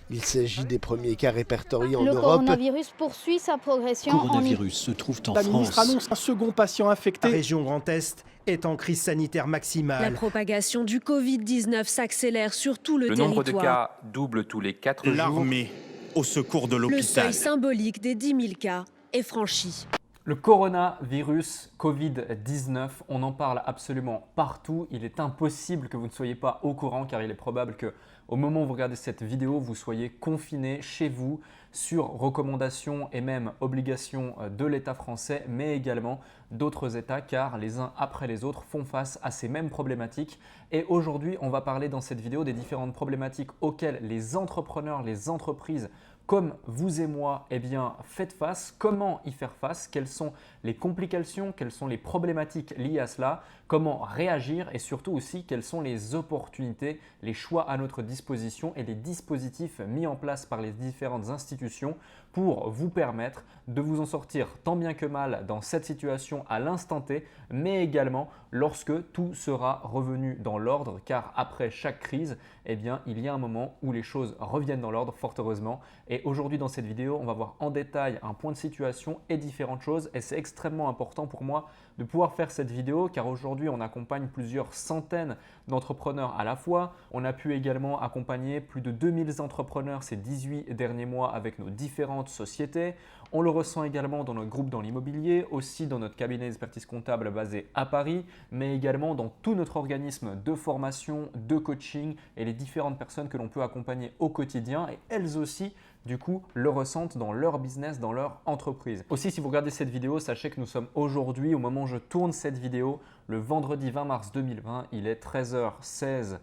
Il s'agit des premiers cas répertoriés en Le Europe. coronavirus poursuit sa progression Le en coronavirus se trouve en La ministre France. annonce un second patient La infecté. région Grand Est est en crise sanitaire La maximale. propagation du Covid-19 s'accélère sur tout le Le territoire. nombre de cas double tous les 4 jours. L'armée au secours de Le l'hôpital. seuil symbolique des 10 000 cas est franchi. Le coronavirus Covid-19, on en parle absolument partout. Il est impossible que vous ne soyez pas au courant car il est probable que au moment où vous regardez cette vidéo, vous soyez confiné chez vous sur recommandation et même obligation de l'État français, mais également d'autres États car les uns après les autres font face à ces mêmes problématiques. Et aujourd'hui, on va parler dans cette vidéo des différentes problématiques auxquelles les entrepreneurs, les entreprises comme vous et moi, eh bien, faites face. Comment y faire face? Quelles sont les complications? Quelles sont les problématiques liées à cela? Comment réagir? Et surtout aussi, quelles sont les opportunités, les choix à notre disposition et les dispositifs mis en place par les différentes institutions pour vous permettre de vous en sortir tant bien que mal dans cette situation à l'instant T, mais également lorsque tout sera revenu dans l'ordre, car après chaque crise, eh bien, il y a un moment où les choses reviennent dans l'ordre, fort heureusement. Et aujourd'hui, dans cette vidéo, on va voir en détail un point de situation et différentes choses. Et c'est extrêmement important pour moi de pouvoir faire cette vidéo, car aujourd'hui, on accompagne plusieurs centaines d'entrepreneurs à la fois. On a pu également accompagner plus de 2000 entrepreneurs ces 18 derniers mois avec nos différentes sociétés. On le ressent également dans notre groupe dans l'immobilier, aussi dans notre cabinet d'expertise comptable basé à Paris, mais également dans tout notre organisme de formation, de coaching et les différentes personnes que l'on peut accompagner au quotidien et elles aussi du coup le ressentent dans leur business, dans leur entreprise. Aussi, si vous regardez cette vidéo, sachez que nous sommes aujourd'hui, au moment où je tourne cette vidéo, le vendredi 20 mars 2020, il est 13h16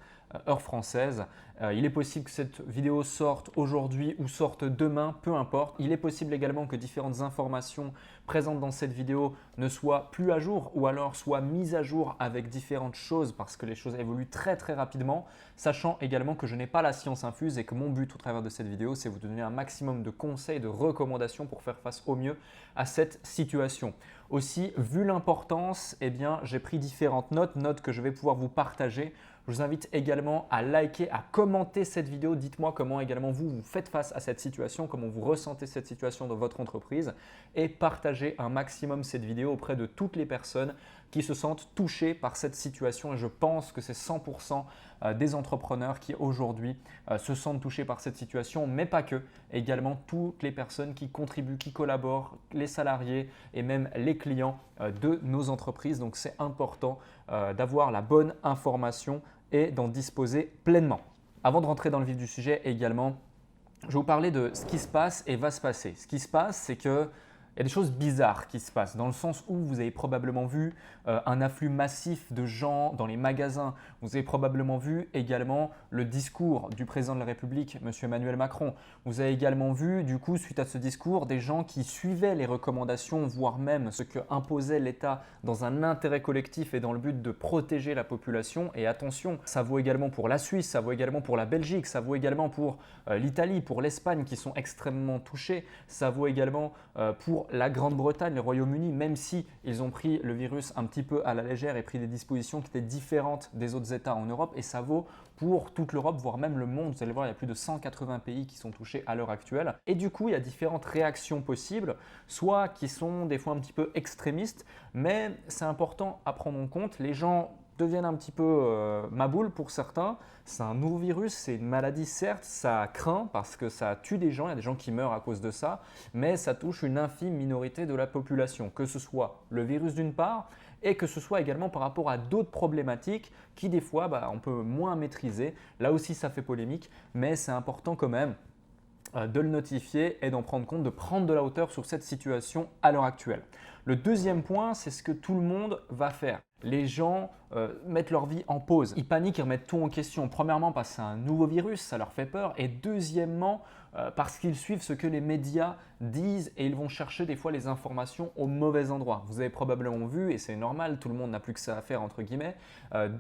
heure française. Il est possible que cette vidéo sorte aujourd'hui ou sorte demain, peu importe. Il est possible également que différentes informations présentes dans cette vidéo ne soient plus à jour ou alors soient mises à jour avec différentes choses parce que les choses évoluent très rapidement, sachant également que je n'ai pas la science infuse et que mon but au travers de cette vidéo, c'est vous donner un maximum de conseils, de recommandations pour faire face au mieux à cette situation. Aussi, vu l'importance, eh bien, j'ai pris différentes notes que je vais pouvoir vous partager. Je vous invite également à liker, à commenter cette vidéo. Dites-moi comment également vous faites face à cette situation, comment vous ressentez cette situation dans votre entreprise et partagez un maximum cette vidéo auprès de toutes les personnes qui se sentent touchées par cette situation. Et je pense que c'est 100% des entrepreneurs qui aujourd'hui se sentent touchés par cette situation, mais pas que. Également toutes les personnes qui contribuent, qui collaborent, les salariés et même les clients de nos entreprises. Donc c'est important d'avoir la bonne information et d'en disposer pleinement. Avant de rentrer dans le vif du sujet également, je vais vous parler de ce qui se passe et va se passer. Ce qui se passe, c'est que il y a des choses bizarres qui se passent dans le sens où vous avez probablement vu un afflux massif de gens dans les magasins. Vous avez probablement vu également le discours du président de la République, M. Emmanuel Macron. Vous avez également vu, du coup, suite à ce discours, des gens qui suivaient les recommandations, voire même ce que imposait l'État dans un intérêt collectif et dans le but de protéger la population. Et attention, ça vaut également pour la Suisse, ça vaut également pour la Belgique, ça vaut également pour l'Italie, pour l'Espagne qui sont extrêmement touchés. Ça vaut également pour la Grande-Bretagne, le Royaume-Uni, même si ils ont pris le virus un petit peu à la légère et pris des dispositions qui étaient différentes des autres États en Europe, et ça vaut pour toute l'Europe, voire même le monde. Vous allez voir, il y a plus de 180 pays qui sont touchés à l'heure actuelle. Et du coup, il y a différentes réactions possibles, soit qui sont des fois un petit peu extrémistes, mais c'est important à prendre en compte. Les gens deviennent un petit peu maboule pour certains. C'est un nouveau virus, c'est une maladie certes, ça craint parce que ça tue des gens, il y a des gens qui meurent à cause de ça, mais ça touche une infime minorité de la population, que ce soit le virus d'une part et que ce soit également par rapport à d'autres problématiques qui des fois on peut moins maîtriser. Là aussi ça fait polémique, mais c'est important quand même de le notifier et d'en prendre compte, de prendre de la hauteur sur cette situation à l'heure actuelle. Le deuxième point, c'est ce que tout le monde va faire. Les gens mettent leur vie en pause. Ils paniquent, ils remettent tout en question. Premièrement, parce que c'est un nouveau virus, ça leur fait peur. Et deuxièmement, parce qu'ils suivent ce que les médias disent et ils vont chercher des fois les informations au mauvais endroit. Vous avez probablement vu, et c'est normal, tout le monde n'a plus que ça à faire entre guillemets,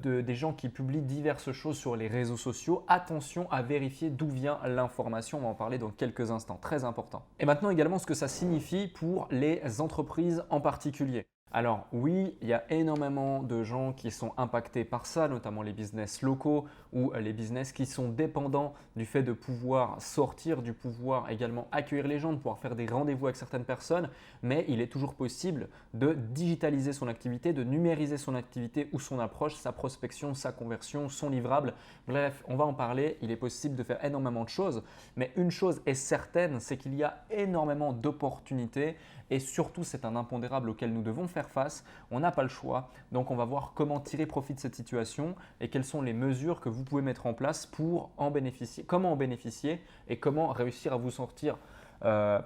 des gens qui publient diverses choses sur les réseaux sociaux. Attention à vérifier d'où vient l'information, on va en parler dans quelques instants, très important. Et maintenant également ce que ça signifie pour les entreprises en particulier. Alors oui, il y a énormément de gens qui sont impactés par ça, notamment les business locaux ou les business qui sont dépendants du fait de pouvoir sortir, du pouvoir également accueillir les gens, de pouvoir faire des rendez-vous avec certaines personnes. Mais il est toujours possible de digitaliser son activité, de numériser son activité ou son approche, sa prospection, sa conversion, son livrable. Bref, on va en parler. Il est possible de faire énormément de choses. Mais une chose est certaine, c'est qu'il y a énormément d'opportunités et surtout, c'est un impondérable auquel nous devons faire face. On n'a pas le choix. Donc, on va voir comment tirer profit de cette situation et quelles sont les mesures que vous pouvez mettre en place pour en bénéficier, comment en bénéficier et comment réussir à vous sortir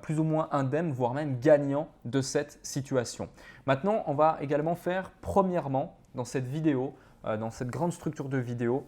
plus ou moins indemne, voire même gagnant de cette situation. Maintenant, on va également faire premièrement dans cette vidéo, dans cette grande structure de vidéo,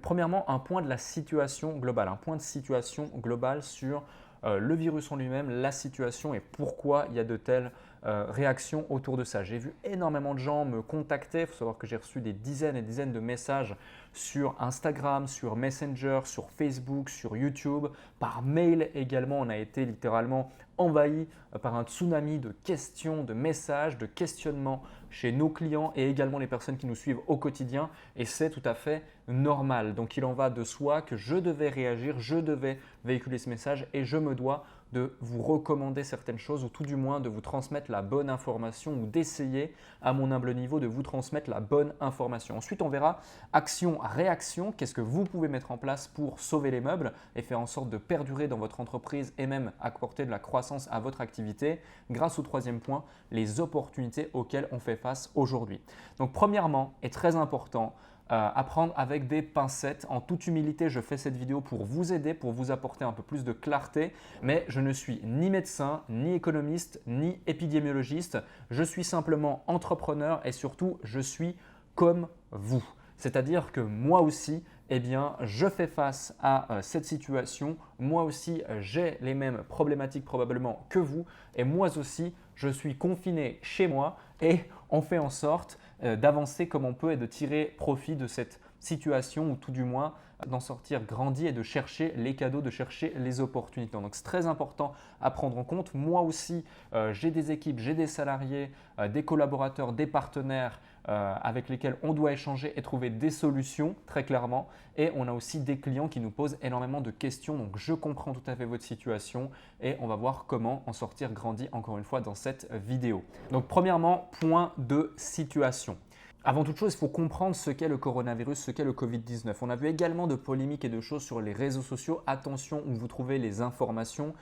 premièrement un point de la situation globale, un point de situation globale sur le virus en lui-même, la situation et pourquoi il y a de telles réactions autour de ça. J'ai vu énormément de gens me contacter. Il faut savoir que j'ai reçu des dizaines et des dizaines de messages sur Instagram, sur Messenger, sur Facebook, sur YouTube, par mail également. On a été littéralement envahi par un tsunami de questions, de messages, de questionnements chez nos clients et également les personnes qui nous suivent au quotidien. Et c'est tout à fait normal. Donc, il en va de soi que je devais réagir, je devais véhiculer ce message et je me dois de vous recommander certaines choses ou tout du moins de vous transmettre la bonne information ou d'essayer à mon humble niveau de vous transmettre la bonne information. Ensuite, on verra action, réaction. Qu'est-ce que vous pouvez mettre en place pour sauver les meubles et faire en sorte de perdurer dans votre entreprise et même apporter de la croissance à votre activité grâce au troisième point, les opportunités auxquelles on fait face aujourd'hui. Donc, premièrement et très important, apprendre avec des pincettes. En toute humilité, je fais cette vidéo pour vous aider, pour vous apporter un peu plus de clarté, mais je ne suis ni médecin, ni économiste, ni épidémiologiste. Je suis simplement entrepreneur et surtout, je suis comme vous. C'est-à-dire que moi aussi, eh bien, je fais face à cette situation. Moi aussi, j'ai les mêmes problématiques probablement que vous. Et moi aussi, je suis confiné chez moi et on fait en sorte d'avancer comme on peut et de tirer profit de cette situation ou tout du moins d'en sortir grandi et de chercher les cadeaux, de chercher les opportunités. Donc, c'est très important à prendre en compte. Moi aussi, j'ai des équipes, j'ai des salariés, des collaborateurs, des partenaires avec lesquels on doit échanger et trouver des solutions très clairement. Et on a aussi des clients qui nous posent énormément de questions. Donc, je comprends tout à fait votre situation et on va voir comment en sortir grandi encore une fois dans cette vidéo. Donc, premièrement, point de situation. Avant toute chose, il faut comprendre ce qu'est le coronavirus, ce qu'est le Covid-19. On a vu également de polémiques et de choses sur les réseaux sociaux. Attention où vous trouvez les informations.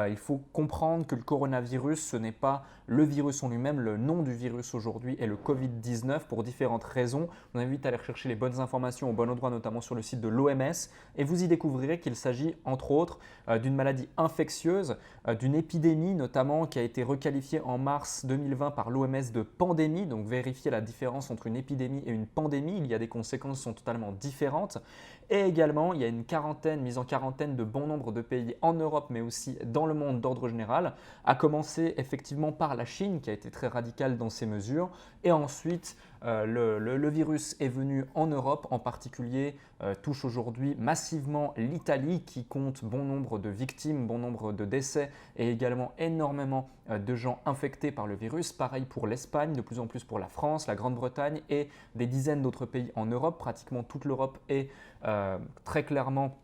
Il faut comprendre que le coronavirus, ce n'est pas le virus en lui-même. Le nom du virus aujourd'hui est le Covid-19 pour différentes raisons. On invite à aller rechercher les bonnes informations au bon endroit, notamment sur le site de l'OMS. Et vous y découvrirez qu'il s'agit entre autres d'une maladie infectieuse, d'une épidémie notamment qui a été requalifiée en mars 2020 par l'OMS de pandémie. Donc vérifiez la différence entre une épidémie et une pandémie. Il y a des conséquences qui sont totalement différentes. Et également, il y a une mise en quarantaine de bon nombre de pays en Europe, mais aussi dans le monde d'ordre général, à commencer effectivement par la Chine qui a été très radicale dans ses mesures. Et ensuite, le virus est venu en Europe, en particulier touche aujourd'hui massivement l'Italie qui compte bon nombre de victimes, bon nombre de décès et également énormément de gens infectés par le virus. Pareil pour l'Espagne, de plus en plus pour la France, la Grande-Bretagne et des dizaines d'autres pays en Europe. Pratiquement toute l'Europe est très clairement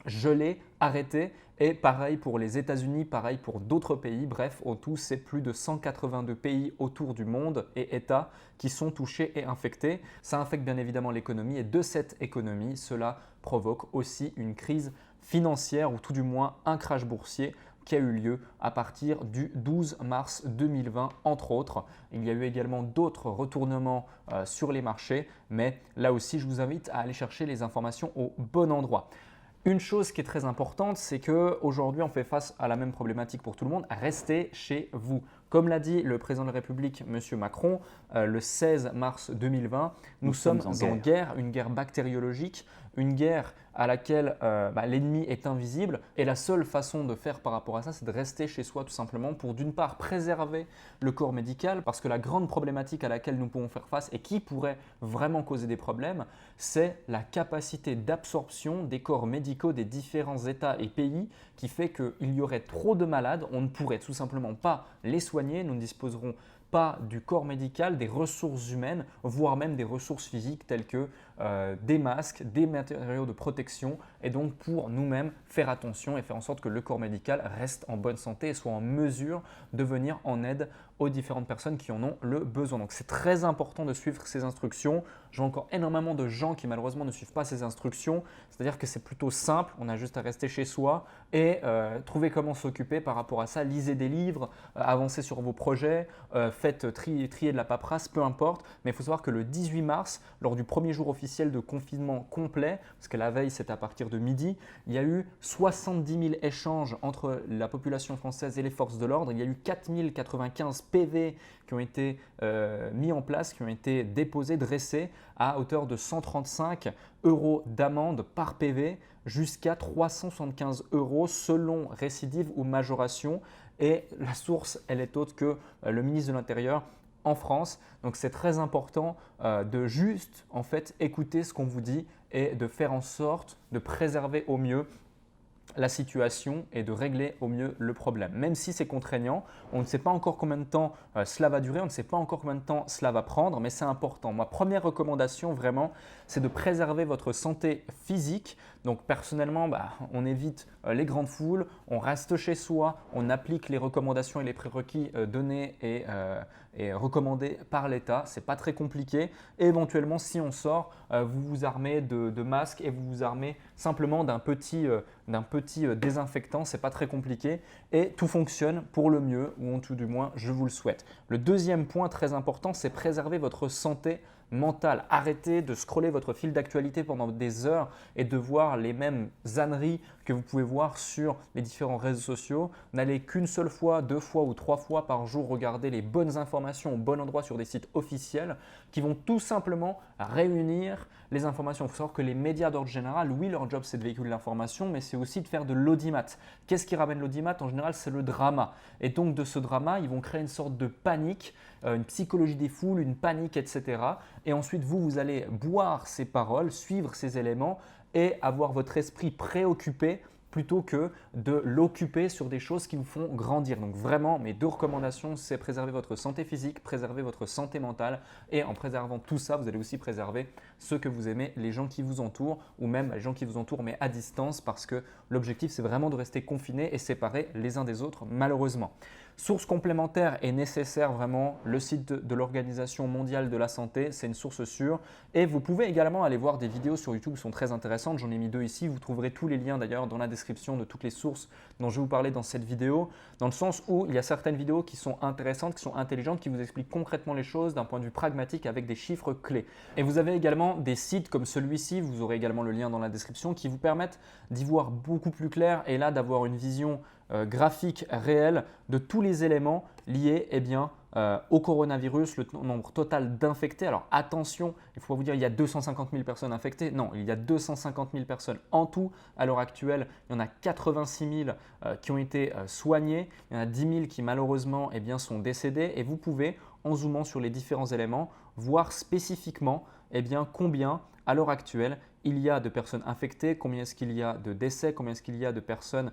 gelée, arrêtée. Et pareil pour les États-Unis, pareil pour d'autres pays. Bref, au tout, c'est plus de 182 pays autour du monde et États qui sont touchés et infectés. Ça infecte bien évidemment l'économie et de cette économie, cela provoque aussi une crise financière ou tout du moins un crash boursier qui a eu lieu à partir du 12 mars 2020, entre autres. Il y a eu également d'autres retournements sur les marchés, mais là aussi, je vous invite à aller chercher les informations au bon endroit. Une chose qui est très importante, c'est qu'aujourd'hui, on fait face à la même problématique pour tout le monde. Restez chez vous. Comme l'a dit le président de la République, M. Macron, le 16 mars 2020, nous sommes en guerre, une guerre bactériologique, une guerre à laquelle l'ennemi est invisible. Et la seule façon de faire par rapport à ça, c'est de rester chez soi tout simplement pour d'une part préserver le corps médical, parce que la grande problématique à laquelle nous pouvons faire face et qui pourrait vraiment causer des problèmes, c'est la capacité d'absorption des corps médicaux des différents États et pays qui fait qu'il y aurait trop de malades, on ne pourrait tout simplement pas les soigner, nous ne disposerons pas du corps médical, des ressources humaines, voire même des ressources physiques telles que des masques, des matériaux de protection, et donc pour nous-mêmes faire attention et faire en sorte que le corps médical reste en bonne santé et soit en mesure de venir en aide aux différentes personnes qui en ont le besoin. Donc c'est très important de suivre ces instructions. Je vois encore énormément de gens qui malheureusement ne suivent pas ces instructions, c'est-à-dire que c'est plutôt simple, on a juste à rester chez soi et trouver comment s'occuper par rapport à ça. Lisez des livres, avancez sur vos projets, faites trier de la paperasse, peu importe, mais il faut savoir que le 18 mars, lors du premier jour officiel de confinement complet, parce que la veille c'était à partir de midi, il y a eu 70 000 échanges entre la population française et les forces de l'ordre. Il y a eu 4095 PV qui ont été mis en place, qui ont été déposés, dressés à hauteur de 135 € d'amende par PV jusqu'à 375 € selon récidive ou majoration. Et la source, elle est autre que le ministre de l'Intérieur en France. Donc c'est très important de juste en fait écouter ce qu'on vous dit et de faire en sorte de préserver au mieux la situation et de régler au mieux le problème. Même si c'est contraignant, on ne sait pas encore combien de temps cela va durer, on ne sait pas encore combien de temps cela va prendre, mais c'est important. Ma première recommandation vraiment, c'est de préserver votre santé physique. Donc personnellement, on évite les grandes foules, on reste chez soi, on applique les recommandations et les prérequis donnés et recommandés par l'État. Ce n'est pas très compliqué. Et éventuellement, si on sort, vous vous armez de masques et vous vous armez simplement d'un petit désinfectant. Ce n'est pas très compliqué et tout fonctionne pour le mieux, ou en tout du moins, je vous le souhaite. Le deuxième point très important, c'est préserver votre santé mentale. Arrêtez de scroller votre fil d'actualité pendant des heures et de voir les mêmes âneries que vous pouvez voir sur les différents réseaux sociaux. N'allez qu'une seule fois, 2 fois ou 3 fois par jour regarder les bonnes informations au bon endroit sur des sites officiels qui vont tout simplement réunir les informations. Il faut savoir que les médias d'ordre général, oui, leur job c'est de véhiculer l'information, mais c'est aussi de faire de l'audimat. Qu'est-ce qui ramène l'audimat? En général, c'est le drama. Et donc de ce drama, ils vont créer une sorte de panique, une psychologie des foules, une panique, etc. Et ensuite, vous allez boire ces paroles, suivre ces éléments et avoir votre esprit préoccupé plutôt que de l'occuper sur des choses qui vous font grandir. Donc vraiment, mes 2 recommandations, c'est préserver votre santé physique, préserver votre santé mentale et en préservant tout ça, vous allez aussi préserver ceux que vous aimez, les gens qui vous entourent ou même les gens qui vous entourent mais à distance parce que l'objectif, c'est vraiment de rester confinés et séparés les uns des autres malheureusement. Source complémentaire et nécessaire vraiment, le site de l'Organisation mondiale de la santé, c'est une source sûre. Et vous pouvez également aller voir des vidéos sur YouTube qui sont très intéressantes. J'en ai mis 2 ici. Vous trouverez tous les liens d'ailleurs dans la description de toutes les sources dont je vais vous parler dans cette vidéo. Dans le sens où il y a certaines vidéos qui sont intéressantes, qui sont intelligentes, qui vous expliquent concrètement les choses d'un point de vue pragmatique avec des chiffres clés. Et vous avez également des sites comme celui-ci, vous aurez également le lien dans la description, qui vous permettent d'y voir beaucoup plus clair et là d'avoir une vision graphique réelle de tous les éléments liés au coronavirus, le nombre total d'infectés. Alors attention, il faut vous dire il y a 250 000 personnes infectées. Non, il y a 250 000 personnes en tout. À l'heure actuelle, il y en a 86 000 qui ont été soignées. Il y en a 10 000 qui malheureusement sont décédés. Et vous pouvez, en zoomant sur les différents éléments, voir spécifiquement combien à l'heure actuelle il y a de personnes infectées, combien est-ce qu'il y a de décès, combien est-ce qu'il y a de personnes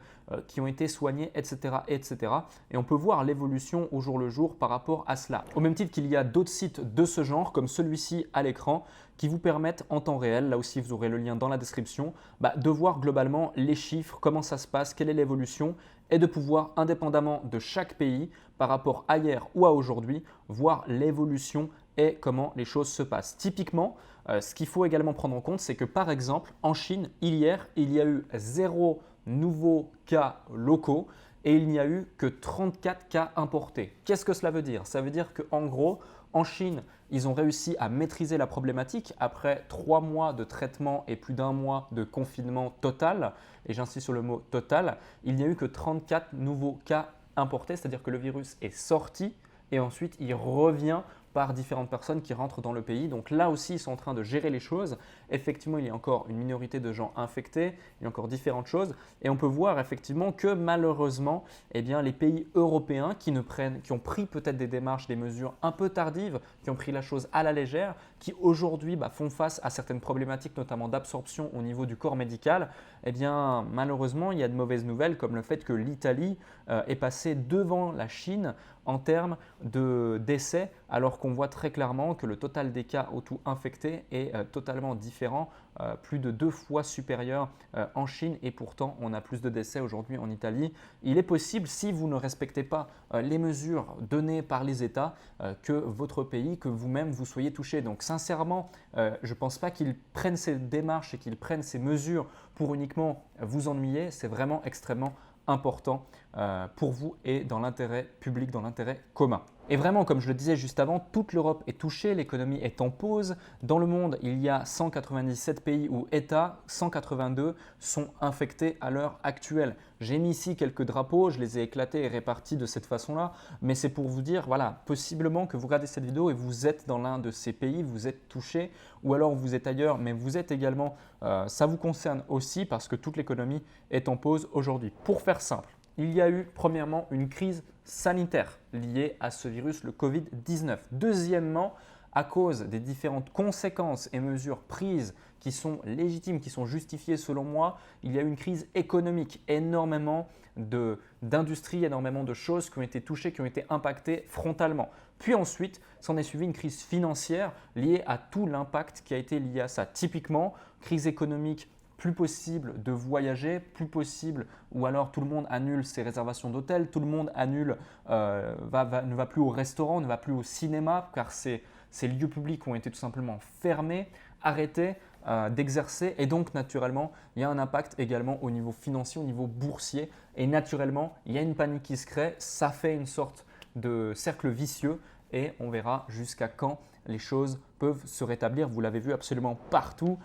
qui ont été soignées, etc., etc. Et on peut voir l'évolution au jour le jour par rapport à cela. Au même titre qu'il y a d'autres sites de ce genre, comme celui-ci à l'écran, qui vous permettent en temps réel, là aussi vous aurez le lien dans la description, de voir globalement les chiffres, comment ça se passe, quelle est l'évolution et de pouvoir, indépendamment de chaque pays, par rapport à hier ou à aujourd'hui, voir l'évolution et comment les choses se passent. Typiquement, ce qu'il faut également prendre en compte, c'est que par exemple, en Chine, hier, il y a eu 0 nouveaux cas locaux et il n'y a eu que 34 cas importés. Qu'est-ce que cela veut dire? Ça veut dire qu'en gros, en Chine, ils ont réussi à maîtriser la problématique après 3 mois de traitement et plus d'1 mois de confinement total. Et j'insiste sur le mot total, il n'y a eu que 34 nouveaux cas importés, c'est-à-dire que le virus est sorti et ensuite il revient par différentes personnes qui rentrent dans le pays. Donc là aussi, ils sont en train de gérer les choses. Effectivement, il y a encore une minorité de gens infectés, il y a encore différentes choses. Et on peut voir effectivement que malheureusement, les pays européens qui ont pris peut-être des démarches, des mesures un peu tardives, qui ont pris la chose à la légère, qui aujourd'hui font face à certaines problématiques, notamment d'absorption au niveau du corps médical, malheureusement, il y a de mauvaises nouvelles comme le fait que l'Italie est passée devant la Chine en termes de décès, alors qu'on voit très clairement que le total des cas au tout infectés est totalement différent, plus de 2 fois supérieur en Chine, et pourtant on a plus de décès aujourd'hui en Italie. Il est possible, si vous ne respectez pas les mesures données par les États, que votre pays, que vous-même vous soyez touché. Donc sincèrement, je ne pense pas qu'ils prennent ces démarches et qu'ils prennent ces mesures pour uniquement vous ennuyer. C'est vraiment extrêmement important pour vous et dans l'intérêt public, dans l'intérêt commun. Et vraiment, comme je le disais juste avant, toute l'Europe est touchée, l'économie est en pause. Dans le monde, il y a 197 pays ou États, 182 sont infectés à l'heure actuelle. J'ai mis ici quelques drapeaux, je les ai éclatés et répartis de cette façon-là, mais c'est pour vous dire, voilà, possiblement que vous regardez cette vidéo et vous êtes dans l'un de ces pays, vous êtes touché, ou alors vous êtes ailleurs, mais vous êtes également, ça vous concerne aussi parce que toute l'économie est en pause aujourd'hui. Pour faire simple, il y a eu premièrement une crise sanitaire liée à ce virus, le Covid-19. Deuxièmement, à cause des différentes conséquences et mesures prises qui sont légitimes, qui sont justifiées selon moi, il y a eu une crise économique, énormément d'industries, énormément de choses qui ont été touchées, qui ont été impactées frontalement. Puis ensuite, s'en est suivi une crise financière liée à tout l'impact qui a été lié à ça. Typiquement, crise économique, plus possible de voyager, plus possible, ou alors tout le monde annule ses réservations d'hôtel, tout le monde annule, ne va plus au restaurant, ne va plus au cinéma, car ces lieux publics ont été tout simplement fermés, arrêtés d'exercer, et donc naturellement, il y a un impact également au niveau financier, au niveau boursier, et naturellement, il y a une panique qui se crée, ça fait une sorte de cercle vicieux, et on verra jusqu'à quand les choses peuvent se rétablir. Vous l'avez vu absolument partout.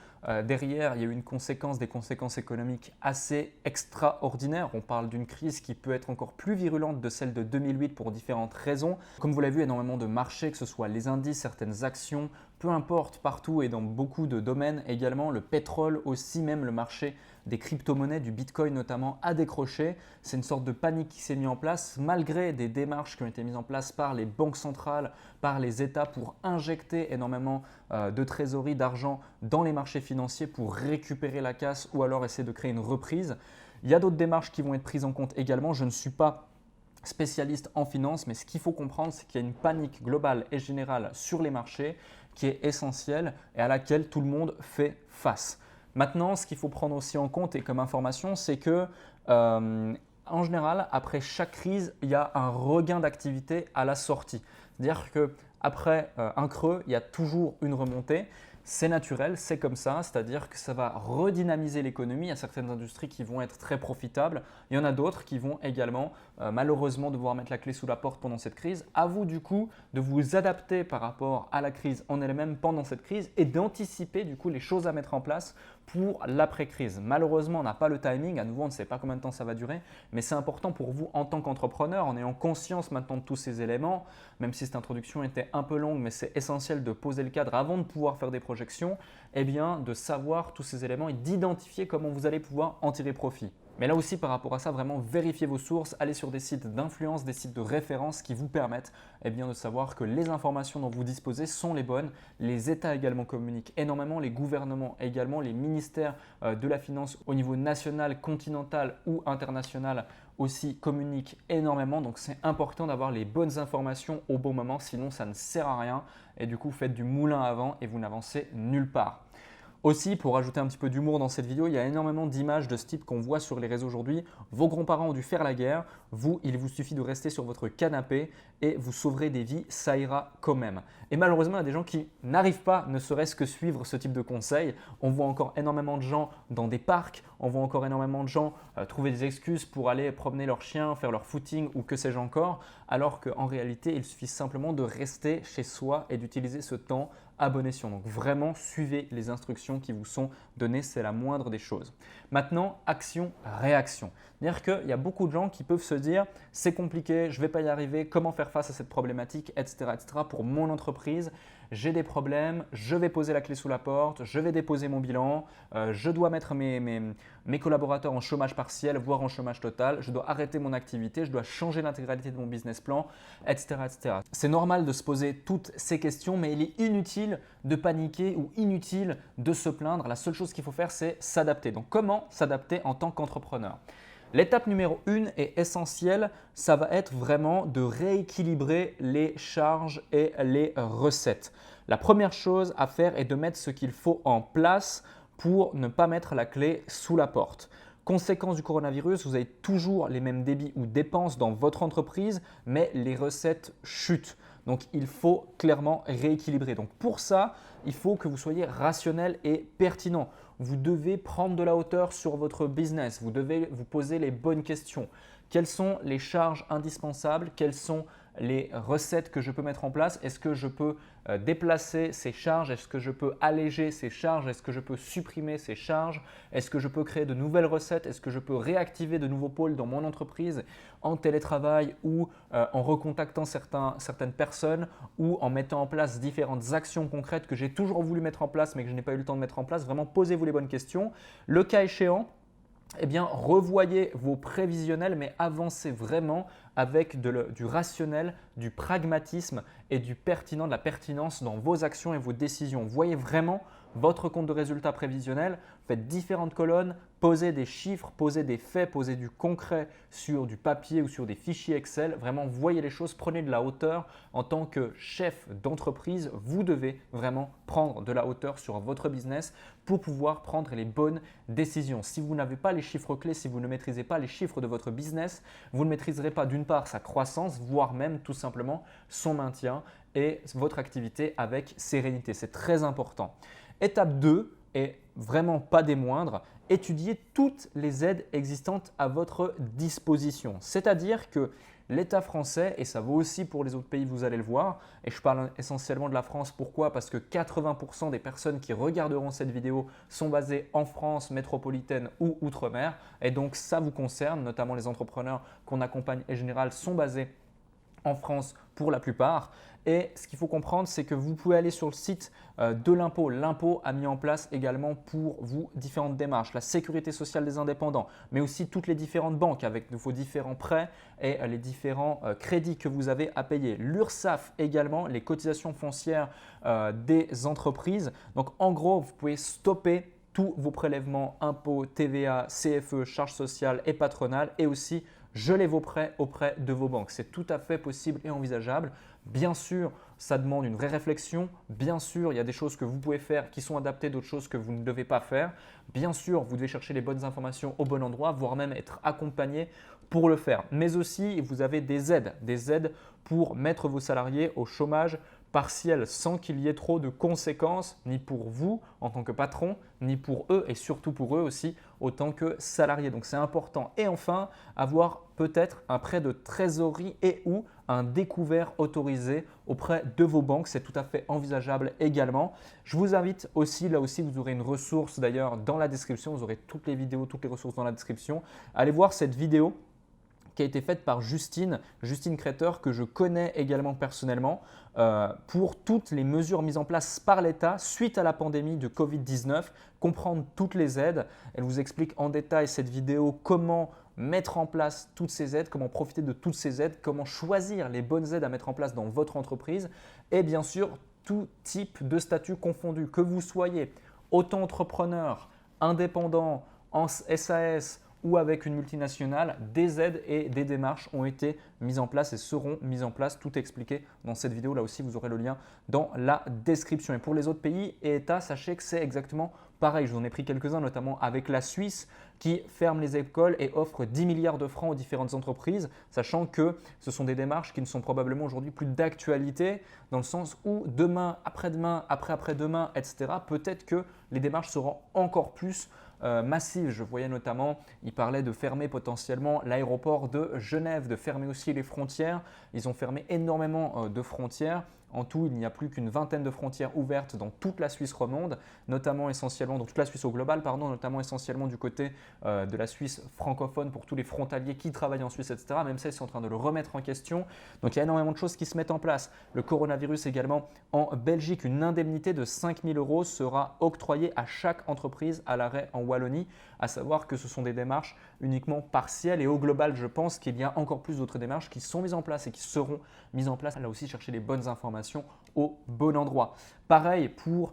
Derrière, il y a eu des conséquences économiques assez extraordinaires. On parle d'une crise qui peut être encore plus virulente de celle de 2008 pour différentes raisons. Comme vous l'avez vu, énormément de marchés, que ce soit les indices, certaines actions, peu importe, partout et dans beaucoup de domaines également. Le pétrole aussi, même le marché des crypto-monnaies, du Bitcoin notamment, a décroché. C'est une sorte de panique qui s'est mise en place malgré des démarches qui ont été mises en place par les banques centrales, par les États pour injecter énormément de trésorerie, d'argent dans les marchés financiers pour récupérer la casse ou alors essayer de créer une reprise. Il y a d'autres démarches qui vont être prises en compte également. Je ne suis pas spécialiste en finance, mais ce qu'il faut comprendre, c'est qu'il y a une panique globale et générale sur les marchés qui est essentielle et à laquelle tout le monde fait face. Maintenant, ce qu'il faut prendre aussi en compte et comme information, c'est que en général, après chaque crise, il y a un regain d'activité à la sortie. C'est-à-dire qu'après un creux, il y a toujours une remontée. C'est naturel, c'est comme ça, c'est-à-dire que ça va redynamiser l'économie. Il y a certaines industries qui vont être très profitables. Il y en a d'autres qui vont également malheureusement devoir mettre la clé sous la porte pendant cette crise. À vous du coup de vous adapter par rapport à la crise en elle-même pendant cette crise et d'anticiper du coup les choses à mettre en place pour l'après-crise. Malheureusement, on n'a pas le timing. À nouveau, on ne sait pas combien de temps ça va durer, mais c'est important pour vous en tant qu'entrepreneur, en ayant conscience maintenant de tous ces éléments, même si cette introduction était un peu longue, mais c'est essentiel de poser le cadre avant de pouvoir faire des projections, eh bien de savoir tous ces éléments et d'identifier comment vous allez pouvoir en tirer profit. Mais là aussi, par rapport à ça, vraiment vérifiez vos sources, allez sur des sites d'influence, des sites de référence qui vous permettent de savoir que les informations dont vous disposez sont les bonnes. Les États également communiquent énormément, les gouvernements également, les ministères de la finance au niveau national, continental ou international aussi communiquent énormément. Donc c'est important d'avoir les bonnes informations au bon moment, sinon ça ne sert à rien et du coup faites du moulin à vent et vous n'avancez nulle part. Aussi, pour ajouter un petit peu d'humour dans cette vidéo, il y a énormément d'images de ce type qu'on voit sur les réseaux aujourd'hui. Vos grands-parents ont dû faire la guerre. Vous, il vous suffit de rester sur votre canapé et vous sauverez des vies, ça ira quand même. Et malheureusement, il y a des gens qui n'arrivent pas, ne serait-ce que suivre ce type de conseils. On voit encore énormément de gens dans des parcs, on voit encore énormément de gens trouver des excuses pour aller promener leurs chiens, faire leur footing ou que sais-je encore, alors qu'en réalité, il suffit simplement de rester chez soi et d'utiliser ce temps à bon escient. Donc vraiment, suivez les instructions qui vous sont données, c'est la moindre des choses. Maintenant, action-réaction. C'est-à-dire qu'il y a beaucoup de gens qui peuvent se dire « c'est compliqué, je ne vais pas y arriver, comment faire face à cette problématique, etc. pour mon entreprise, j'ai des problèmes, je vais poser la clé sous la porte, je vais déposer mon bilan, je dois mettre mes collaborateurs en chômage partiel, voire en chômage total, je dois arrêter mon activité, je dois changer l'intégralité de mon business plan, etc. C'est normal de se poser toutes ces questions, mais il est inutile de paniquer ou inutile de se plaindre. La seule chose qu'il faut faire, c'est s'adapter. Donc, comment s'adapter en tant qu'entrepreneur ? L'étape numéro 1 est essentielle, ça va être vraiment de rééquilibrer les charges et les recettes. La première chose à faire est de mettre ce qu'il faut en place pour ne pas mettre la clé sous la porte. Conséquence du coronavirus, vous avez toujours les mêmes débits ou dépenses dans votre entreprise, mais les recettes chutent. Donc, il faut clairement rééquilibrer. Donc, pour ça, il faut que vous soyez rationnel et pertinent. Vous devez prendre de la hauteur sur votre business. Vous devez vous poser les bonnes questions. Quelles sont les charges indispensables? Quelles sont les recettes que je peux mettre en place? Est-ce que je peux déplacer ces charges? Est-ce que je peux alléger ces charges? Est-ce que je peux supprimer ces charges? Est-ce que je peux créer de nouvelles recettes? Est-ce que je peux réactiver de nouveaux pôles dans mon entreprise en télétravail ou en recontactant certaines personnes ou en mettant en place différentes actions concrètes que j'ai toujours voulu mettre en place mais que je n'ai pas eu le temps de mettre en place? Vraiment, posez-vous les bonnes questions. Le cas échéant, eh bien, revoyez vos prévisionnels, mais avancez vraiment avec du rationnel, du pragmatisme et du pertinent, de la pertinence dans vos actions et vos décisions. Voyez vraiment votre compte de résultat prévisionnel, faites différentes colonnes, posez des chiffres, posez des faits, posez du concret sur du papier ou sur des fichiers Excel. Vraiment, voyez les choses, prenez de la hauteur. En tant que chef d'entreprise, vous devez vraiment prendre de la hauteur sur votre business pour pouvoir prendre les bonnes décisions. Si vous n'avez pas les chiffres clés, si vous ne maîtrisez pas les chiffres de votre business, vous ne maîtriserez pas d'une part sa croissance, voire même tout simplement son maintien et votre activité avec sérénité. C'est très important. Étape 2 et vraiment pas des moindres, étudiez toutes les aides existantes à votre disposition. C'est-à-dire que l'État français, et ça vaut aussi pour les autres pays, vous allez le voir, et je parle essentiellement de la France, pourquoi? Parce que 80% des personnes qui regarderont cette vidéo sont basées en France métropolitaine ou outre-mer, et donc ça vous concerne, notamment les entrepreneurs qu'on accompagne en général sont basés en France pour la plupart. Et ce qu'il faut comprendre, c'est que vous pouvez aller sur le site de l'impôt. L'impôt a mis en place également pour vous différentes démarches, la sécurité sociale des indépendants, mais aussi toutes les différentes banques avec vos différents prêts et les différents crédits que vous avez à payer. L'URSSAF également, les cotisations foncières des entreprises. Donc en gros, vous pouvez stopper tous vos prélèvements, impôts, TVA, CFE, charges sociales et patronales et aussi geler vos prêts auprès de vos banques. C'est tout à fait possible et envisageable. Bien sûr, ça demande une vraie réflexion. Bien sûr, il y a des choses que vous pouvez faire qui sont adaptées, d'autres choses que vous ne devez pas faire. Bien sûr, vous devez chercher les bonnes informations au bon endroit, voire même être accompagné pour le faire. Mais aussi, vous avez des aides pour mettre vos salariés au chômage partiel sans qu'il y ait trop de conséquences, ni pour vous en tant que patron, ni pour eux et surtout pour eux aussi autant que salariés. Donc c'est important. Et enfin, avoir peut-être un prêt de trésorerie et ou un découvert autorisé auprès de vos banques. C'est tout à fait envisageable également. Je vous invite aussi, là aussi vous aurez une ressource d'ailleurs dans la description, vous aurez toutes les vidéos, toutes les ressources dans la description. Allez voir cette vidéo qui a été faite par Justine Créateur, que je connais également personnellement, pour toutes les mesures mises en place par l'État suite à la pandémie de Covid-19, comprendre toutes les aides. Elle vous explique en détail cette vidéo comment mettre en place toutes ces aides, comment profiter de toutes ces aides, comment choisir les bonnes aides à mettre en place dans votre entreprise et bien sûr tout type de statut confondu, que vous soyez auto-entrepreneur, indépendant, en SAS, ou avec une multinationale, des aides et des démarches ont été mises en place et seront mises en place. Tout est expliqué dans cette vidéo. Là aussi, vous aurez le lien dans la description. Et pour les autres pays et États, sachez que c'est exactement pareil. Je vous en ai pris quelques-uns, notamment avec la Suisse qui ferme les écoles et offre 10 milliards de francs aux différentes entreprises, sachant que ce sont des démarches qui ne sont probablement aujourd'hui plus d'actualité, dans le sens où demain, après-demain, après-après-demain, etc., peut-être que les démarches seront encore plus massive. Je voyais notamment, il parlait de fermer potentiellement l'aéroport de Genève, de fermer aussi les frontières. Ils ont fermé énormément de frontières. En tout, il n'y a plus qu'une vingtaine de frontières ouvertes dans toute la Suisse romande, notamment essentiellement dans toute la Suisse au global, notamment essentiellement du côté de la Suisse francophone pour tous les frontaliers qui travaillent en Suisse, etc. Même ça, ils sont en train de le remettre en question. Donc, il y a énormément de choses qui se mettent en place. Le coronavirus également en Belgique, une indemnité de 5 000 € sera octroyée à chaque entreprise à l'arrêt en Wallonie, à savoir que ce sont des démarches uniquement partielles et au global, je pense qu'il y a encore plus d'autres démarches qui sont mises en place et qui seront mises en place. Là aussi, chercher les bonnes informations au bon endroit. Pareil pour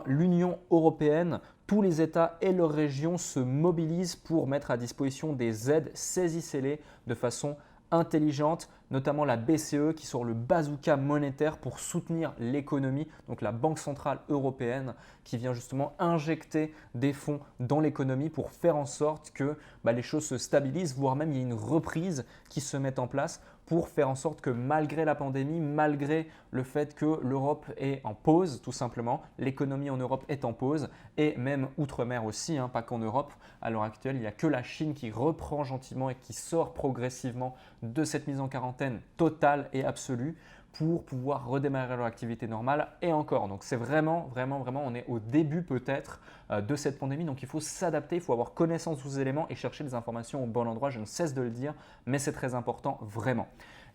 l'Union européenne, tous les États et leurs régions se mobilisent pour mettre à disposition des aides. Saisissez-les de façon intelligente, notamment la BCE qui sort le bazooka monétaire pour soutenir l'économie, donc la Banque centrale européenne qui vient justement injecter des fonds dans l'économie pour faire en sorte que les choses se stabilisent, voire même il y ait une reprise qui se mette en place pour faire en sorte que malgré la pandémie, malgré le fait que l'Europe est en pause tout simplement, l'économie en Europe est en pause et même outre-mer aussi, pas qu'en Europe. À l'heure actuelle, il n'y a que la Chine qui reprend gentiment et qui sort progressivement de cette mise en quarantaine totale et absolue pour pouvoir redémarrer leur activité normale et encore. Donc c'est vraiment, on est au début peut-être de cette pandémie. Donc il faut s'adapter, il faut avoir connaissance de tous ces éléments et chercher les informations au bon endroit. Je ne cesse de le dire, mais c'est très important vraiment.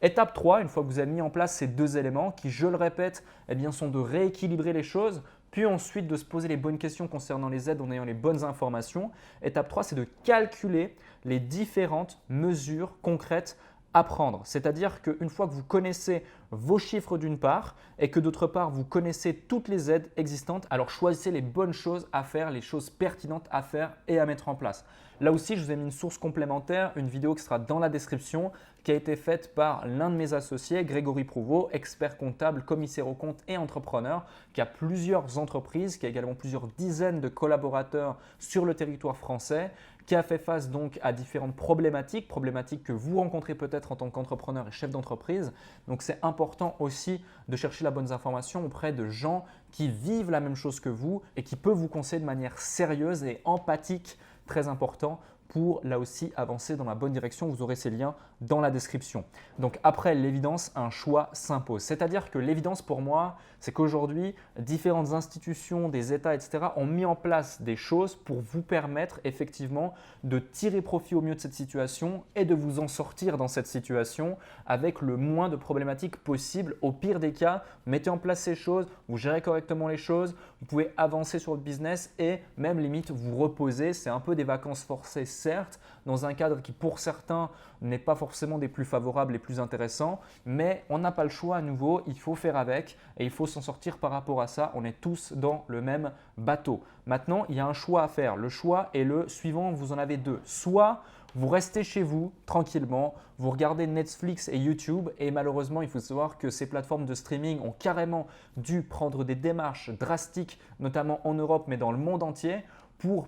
Étape 3, une fois que vous avez mis en place ces deux éléments qui, je le répète, sont de rééquilibrer les choses, puis ensuite de se poser les bonnes questions concernant les aides en ayant les bonnes informations. Étape 3, c'est de calculer les différentes mesures concrètes à prendre. C'est-à-dire qu'une fois que vous connaissez vos chiffres d'une part et que d'autre part vous connaissez toutes les aides existantes, alors choisissez les bonnes choses à faire, les choses pertinentes à faire et à mettre en place. Là aussi, je vous ai mis une source complémentaire, une vidéo qui sera dans la description, qui a été faite par l'un de mes associés, Grégory Prouveau, expert comptable, commissaire aux comptes et entrepreneur, qui a plusieurs entreprises, qui a également plusieurs dizaines de collaborateurs sur le territoire français, qui a fait face donc à différentes problématiques que vous rencontrez peut-être en tant qu'entrepreneur et chef d'entreprise. Donc c'est important aussi de chercher la bonne information auprès de gens qui vivent la même chose que vous et qui peuvent vous conseiller de manière sérieuse et empathique, très important pour là aussi avancer dans la bonne direction. Vous aurez ces liens dans la description. Donc après l'évidence, un choix s'impose. C'est-à-dire que l'évidence pour moi, c'est qu'aujourd'hui, différentes institutions, des États, etc. ont mis en place des choses pour vous permettre effectivement de tirer profit au mieux de cette situation et de vous en sortir dans cette situation avec le moins de problématiques possible. Au pire des cas, mettez en place ces choses, vous gérez correctement les choses, vous pouvez avancer sur le business et même limite vous reposer. C'est un peu des vacances forcées, certes, dans un cadre qui pour certains n'est pas forcément des plus favorables et plus intéressants, mais on n'a pas le choix à nouveau, il faut faire avec et il faut s'en sortir par rapport à ça. On est tous dans le même bateau. Maintenant, il y a un choix à faire. Le choix est le suivant, vous en avez deux. Soit vous restez chez vous tranquillement, vous regardez Netflix et YouTube et malheureusement, il faut savoir que ces plateformes de streaming ont carrément dû prendre des démarches drastiques, notamment en Europe, mais dans le monde entier,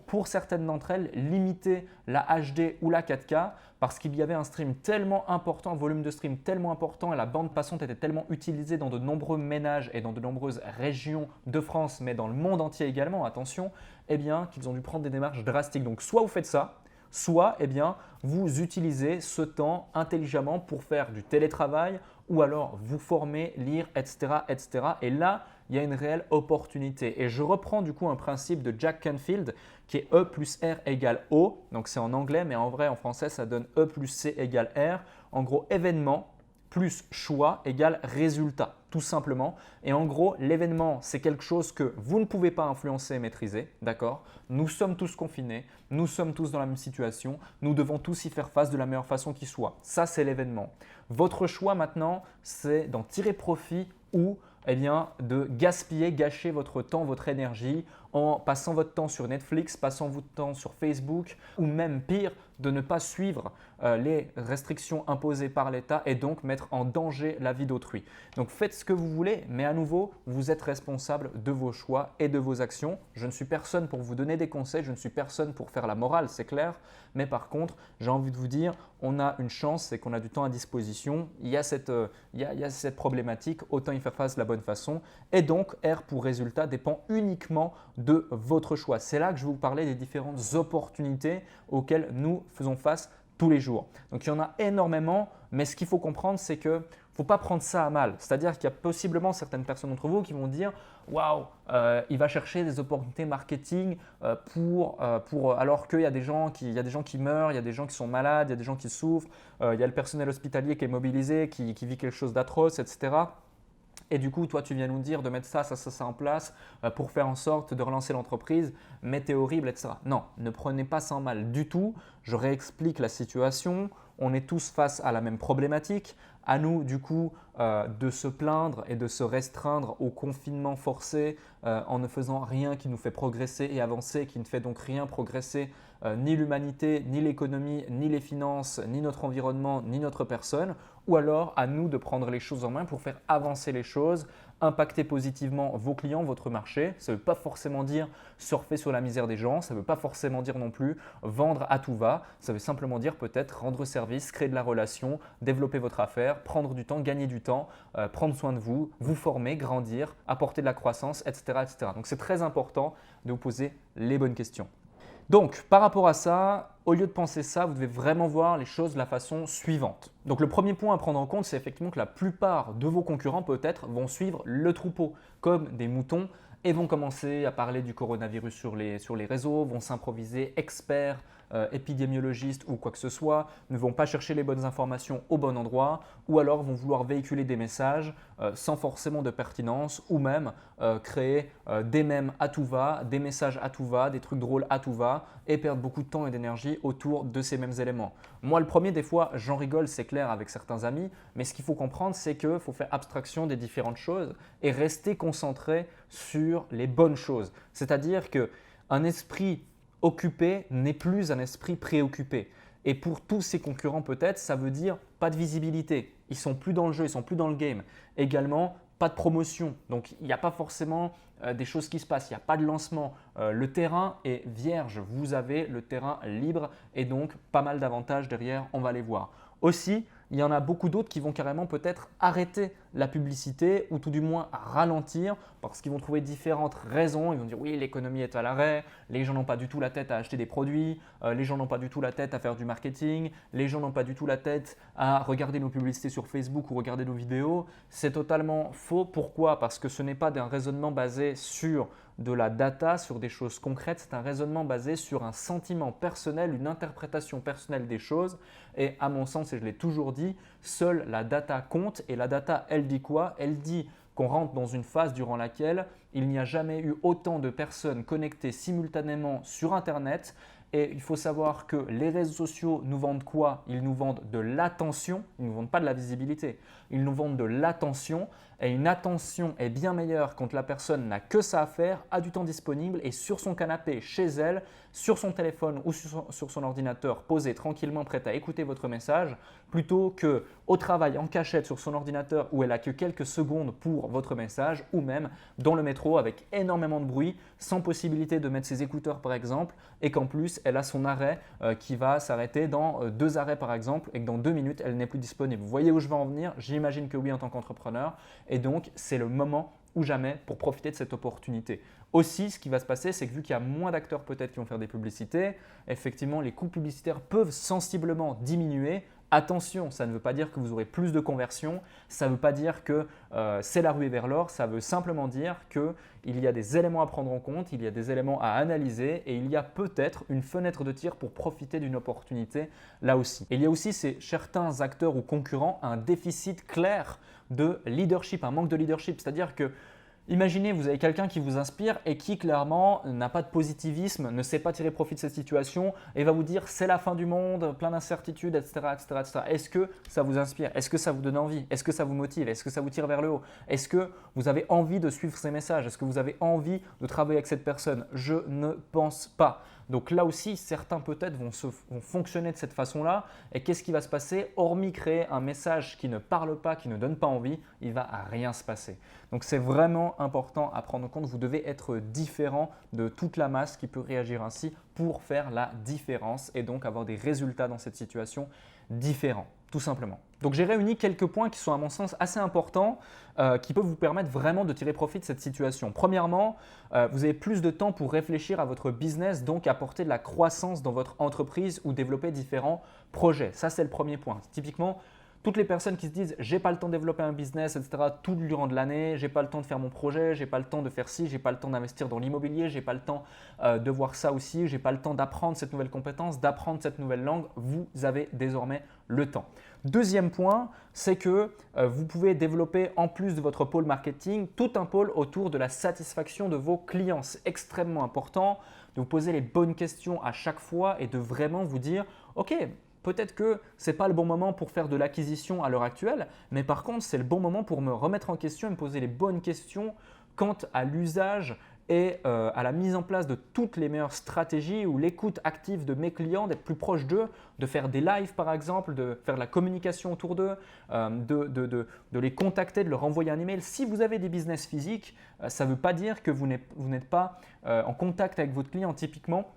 pour certaines d'entre elles, limiter la HD ou la 4K parce qu'il y avait un stream tellement important, un volume de stream tellement important et la bande passante était tellement utilisée dans de nombreux ménages et dans de nombreuses régions de France, mais dans le monde entier également, attention, qu'ils ont dû prendre des démarches drastiques. Donc soit vous faites ça, soit vous utilisez ce temps intelligemment pour faire du télétravail ou alors vous former, lire, etc., etc. Et là, il y a une réelle opportunité. Et je reprends du coup un principe de Jack Canfield qui est E plus R égale O. Donc c'est en anglais, mais en vrai, en français, ça donne E plus C égale R. En gros, événement plus choix égale résultat, tout simplement. Et en gros, l'événement, c'est quelque chose que vous ne pouvez pas influencer et maîtriser, d'accord? Nous sommes tous confinés, nous sommes tous dans la même situation, nous devons tous y faire face de la meilleure façon qui soit. Ça, c'est l'événement. Votre choix maintenant, c'est d'en tirer profit ou de gaspiller, gâcher votre temps, votre énergie en passant votre temps sur Netflix, passant votre temps sur Facebook ou même pire, de ne pas suivre les restrictions imposées par l'État et donc mettre en danger la vie d'autrui. Donc faites ce que vous voulez, mais à nouveau, vous êtes responsable de vos choix et de vos actions. Je ne suis personne pour vous donner des conseils, je ne suis personne pour faire la morale, c'est clair. Mais par contre, j'ai envie de vous dire, on a une chance, c'est qu'on a du temps à disposition. Il y a cette problématique, autant y faire face de la bonne façon. Et donc, R pour résultat dépend uniquement de votre choix. C'est là que je vais vous parler des différentes opportunités auxquelles nous faisons face tous les jours. Donc, il y en a énormément, mais ce qu'il faut comprendre, c'est que ne faut pas prendre ça à mal. C'est-à-dire qu'il y a possiblement certaines personnes d'entre vous qui vont dire « Waouh, il va chercher des opportunités marketing alors qu'il y a des gens qui meurent, il y a des gens qui sont malades, il y a des gens qui souffrent, il y a le personnel hospitalier qui est mobilisé, qui vit quelque chose d'atroce, etc. » Et du coup, toi, tu viens nous dire de mettre ça en place pour faire en sorte de relancer l'entreprise, mais t'es horrible, etc. Non, ne prenez pas ça en mal du tout. Je réexplique la situation. on est tous face à la même problématique. À nous, du coup, de se plaindre et de se restreindre au confinement forcé en ne faisant rien qui nous fait progresser et avancer, qui ne fait donc rien progresser ni l'humanité, ni l'économie, ni les finances, ni notre environnement, ni notre personne. Ou alors à nous de prendre les choses en main pour faire avancer les choses, impacter positivement vos clients, votre marché. Ça ne veut pas forcément dire surfer sur la misère des gens, ça ne veut pas forcément dire non plus vendre à tout va, ça veut simplement dire peut-être rendre service, créer de la relation, développer votre affaire, prendre du temps, gagner du temps, prendre soin de vous, vous former, grandir, apporter de la croissance, etc. etc. Donc c'est très important de vous poser les bonnes questions. Donc, par rapport à ça, au lieu de penser ça, vous devez vraiment voir les choses de la façon suivante. Donc, le premier point à prendre en compte, c'est effectivement que la plupart de vos concurrents peut-être vont suivre le troupeau comme des moutons et vont commencer à parler du coronavirus sur les réseaux, vont s'improviser experts, épidémiologistes ou quoi que ce soit, ne vont pas chercher les bonnes informations au bon endroit ou alors vont vouloir véhiculer des messages sans forcément de pertinence ou même créer des mèmes à tout va, des messages à tout va, des trucs drôles à tout va et perdre beaucoup de temps et d'énergie autour de ces mêmes éléments. Moi, le premier, des fois, j'en rigole, c'est clair, avec certains amis, mais ce qu'il faut comprendre, c'est qu'il faut faire abstraction des différentes choses et rester concentré sur les bonnes choses. C'est-à-dire qu'un esprit occupé n'est plus un esprit préoccupé. Et pour tous ces concurrents peut-être, ça veut dire pas de visibilité. Ils sont plus dans le jeu, ils sont plus dans le game. Également, pas de promotion. Donc, il n'y a pas forcément des choses qui se passent. Il n'y a pas de lancement. Le terrain est vierge. Vous avez le terrain libre et donc pas mal d'avantages derrière. On va les voir. Aussi, il y en a beaucoup d'autres qui vont carrément peut-être arrêter la publicité ou tout du moins ralentir parce qu'ils vont trouver différentes raisons. Ils vont dire oui, l'économie est à l'arrêt, les gens n'ont pas du tout la tête à acheter des produits, les gens n'ont pas du tout la tête à faire du marketing, les gens n'ont pas du tout la tête à regarder nos publicités sur Facebook ou regarder nos vidéos. C'est totalement faux. Pourquoi? Parce que ce n'est pas un raisonnement basé sur de la data, sur des choses concrètes, c'est un raisonnement basé sur un sentiment personnel, une interprétation personnelle des choses. Et à mon sens, et je l'ai toujours dit, seule la data compte. Et la data, elle dit quoi? Elle dit qu'on rentre dans une phase durant laquelle il n'y a jamais eu autant de personnes connectées simultanément sur Internet. Et il faut savoir que les réseaux sociaux nous vendent quoi? Ils nous vendent de l'attention, ils ne nous vendent pas de la visibilité. Ils nous vendent de l'attention et une attention est bien meilleure quand la personne n'a que ça à faire, a du temps disponible et sur son canapé, chez elle, sur son téléphone ou sur son ordinateur, posé tranquillement, prête à écouter votre message, plutôt qu'au travail en cachette sur son ordinateur où elle a que quelques secondes pour votre message ou même dans le métro avec énormément de bruit, sans possibilité de mettre ses écouteurs par exemple et qu'en plus elle a son arrêt qui va s'arrêter dans 2 arrêts par exemple et que dans 2 minutes elle n'est plus disponible. Vous voyez où je veux en venir? J'imagine que oui en tant qu'entrepreneur et donc c'est le moment ou jamais pour profiter de cette opportunité. Aussi, ce qui va se passer, c'est que vu qu'il y a moins d'acteurs peut-être qui vont faire des publicités, effectivement les coûts publicitaires peuvent sensiblement diminuer. Attention, ça ne veut pas dire que vous aurez plus de conversions, ça ne veut pas dire que c'est la ruée vers l'or, ça veut simplement dire qu'il y a des éléments à prendre en compte, il y a des éléments à analyser et il y a peut-être une fenêtre de tir pour profiter d'une opportunité là aussi. Et il y a aussi certains acteurs ou concurrents un déficit clair de leadership, un manque de leadership, c'est-à-dire que imaginez, vous avez quelqu'un qui vous inspire et qui clairement n'a pas de positivisme, ne sait pas tirer profit de cette situation et va vous dire c'est la fin du monde, plein d'incertitudes, etc., etc., etc. Est-ce que ça vous inspire? Est-ce que ça vous donne envie? Est-ce que ça vous motive? Est-ce que ça vous tire vers le haut? Est-ce que vous avez envie de suivre ces messages? Est-ce que vous avez envie de travailler avec cette personne? Je ne pense pas. Donc là aussi, certains peut-être vont fonctionner de cette façon-là. Et qu'est-ce qui va se passer? Hormis créer un message qui ne parle pas, qui ne donne pas envie, il ne va rien se passer. Donc c'est vraiment important à prendre en compte. Vous devez être différent de toute la masse qui peut réagir ainsi pour faire la différence et donc avoir des résultats dans cette situation différents, tout simplement. Donc j'ai réuni quelques points qui sont à mon sens assez importants qui peuvent vous permettre vraiment de tirer profit de cette situation. Premièrement, vous avez plus de temps pour réfléchir à votre business, donc apporter de la croissance dans votre entreprise ou développer différents projets. Ça, c'est le premier point. Typiquement, toutes les personnes qui se disent « j'ai pas le temps de développer un business, etc. tout durant de l'année, j'ai pas le temps de faire mon projet, j'ai pas le temps de faire ci, j'ai pas le temps d'investir dans l'immobilier, j'ai pas le temps de voir ça aussi, j'ai pas le temps d'apprendre cette nouvelle compétence, d'apprendre cette nouvelle langue », vous avez désormais le temps. Deuxième point, c'est que vous pouvez développer en plus de votre pôle marketing, tout un pôle autour de la satisfaction de vos clients. C'est extrêmement important de vous poser les bonnes questions à chaque fois et de vraiment vous dire « ok, Peut-être que ce n'est pas le bon moment pour faire de l'acquisition à l'heure actuelle, mais par contre, c'est le bon moment pour me remettre en question et me poser les bonnes questions quant à l'usage et à la mise en place de toutes les meilleures stratégies ou l'écoute active de mes clients, d'être plus proche d'eux, de faire des lives par exemple, de faire de la communication autour d'eux, de les contacter, de leur envoyer un email. Si vous avez des business physiques, ça ne veut pas dire que vous n'êtes pas en contact avec votre client. Typiquement,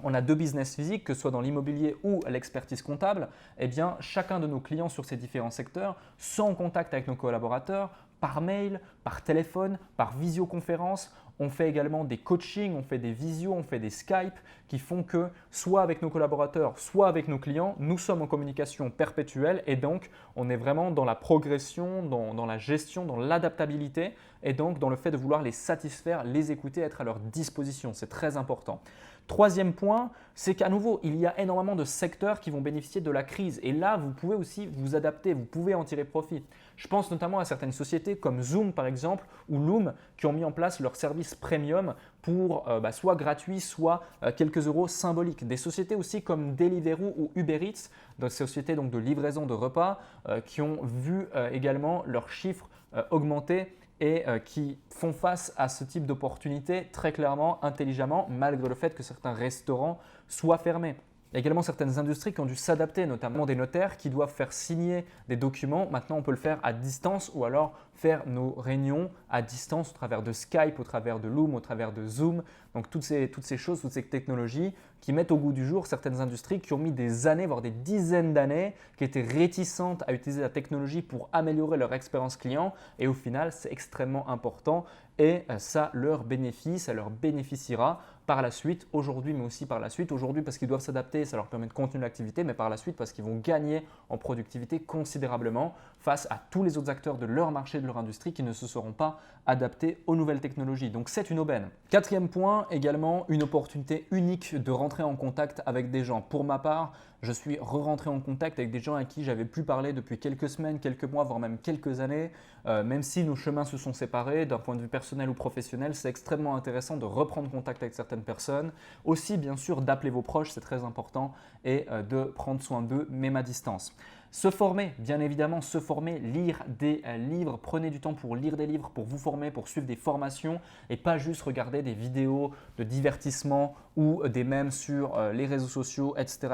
on a 2 business physiques, que ce soit dans l'immobilier ou l'expertise comptable. Eh bien, chacun de nos clients sur ces différents secteurs sont en contact avec nos collaborateurs par mail, par téléphone, par visioconférence. On fait également des coachings, on fait des visios, on fait des Skype qui font que soit avec nos collaborateurs, soit avec nos clients, nous sommes en communication perpétuelle et donc on est vraiment dans la progression, dans la gestion, dans l'adaptabilité et donc dans le fait de vouloir les satisfaire, les écouter, être à leur disposition. C'est très important. Troisième point, c'est qu'à nouveau, il y a énormément de secteurs qui vont bénéficier de la crise et là, vous pouvez aussi vous adapter, vous pouvez en tirer profit. Je pense notamment à certaines sociétés comme Zoom par exemple ou Loom qui ont mis en place leur service premium pour soit gratuit, soit quelques euros symboliques. Des sociétés aussi comme Deliveroo ou Uber Eats, des sociétés donc de livraison de repas qui ont vu également leurs chiffres augmenter et qui font face à ce type d'opportunités très clairement, intelligemment, malgré le fait que certains restaurants soient fermés. Il y a également certaines industries qui ont dû s'adapter, notamment des notaires qui doivent faire signer des documents. Maintenant, on peut le faire à distance ou alors faire nos réunions à distance au travers de Skype, au travers de Loom, au travers de Zoom. Donc toutes ces choses, toutes ces technologies qui mettent au goût du jour certaines industries qui ont mis des années, voire des dizaines d'années, qui étaient réticentes à utiliser la technologie pour améliorer leur expérience client. Et au final, c'est extrêmement important et ça leur bénéficiera par la suite, aujourd'hui, mais aussi par la suite. Aujourd'hui parce qu'ils doivent s'adapter, ça leur permet de continuer l'activité, mais par la suite parce qu'ils vont gagner en productivité considérablement face à tous les autres acteurs de leur marché, de leur industrie qui ne se seront pas adaptés aux nouvelles technologies. Donc c'est une aubaine. Quatrième point, également une opportunité unique de rentrer en contact avec des gens. Pour ma part, je suis re-rentré en contact avec des gens à qui j'avais plus parlé depuis quelques semaines, quelques mois, voire même quelques années. Même si nos chemins se sont séparés d'un point de vue personnel ou professionnel, c'est extrêmement intéressant de reprendre contact avec certaines personnes. Aussi, bien sûr, d'appeler vos proches, c'est très important, et de prendre soin d'eux, même à distance. Se former, bien évidemment, se former, lire des livres. Prenez du temps pour lire des livres, pour vous former, pour suivre des formations et pas juste regarder des vidéos de divertissement ou des mèmes sur les réseaux sociaux, etc.,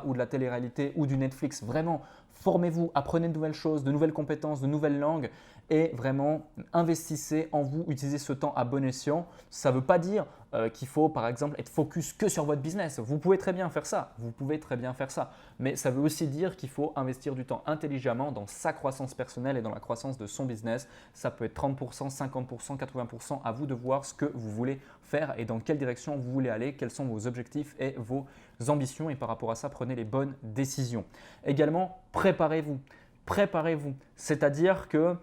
ou de la télé-réalité ou du Netflix. Vraiment, formez-vous, apprenez de nouvelles choses, de nouvelles compétences, de nouvelles langues et vraiment investissez en vous, utilisez ce temps à bon escient. Ça ne veut pas dire qu'il faut par exemple être focus que sur votre business. Vous pouvez très bien faire ça, mais ça veut aussi dire qu'il faut investir du temps intelligemment dans sa croissance personnelle et dans la croissance de son business. Ça peut être 30%, 50%, 80%, à vous de voir ce que vous voulez faire et dans quelle direction vous voulez aller, quels sont vos objectifs et vos ambitions et par rapport à ça, prenez les bonnes décisions. Également, préparez-vous, c'est-à-dire que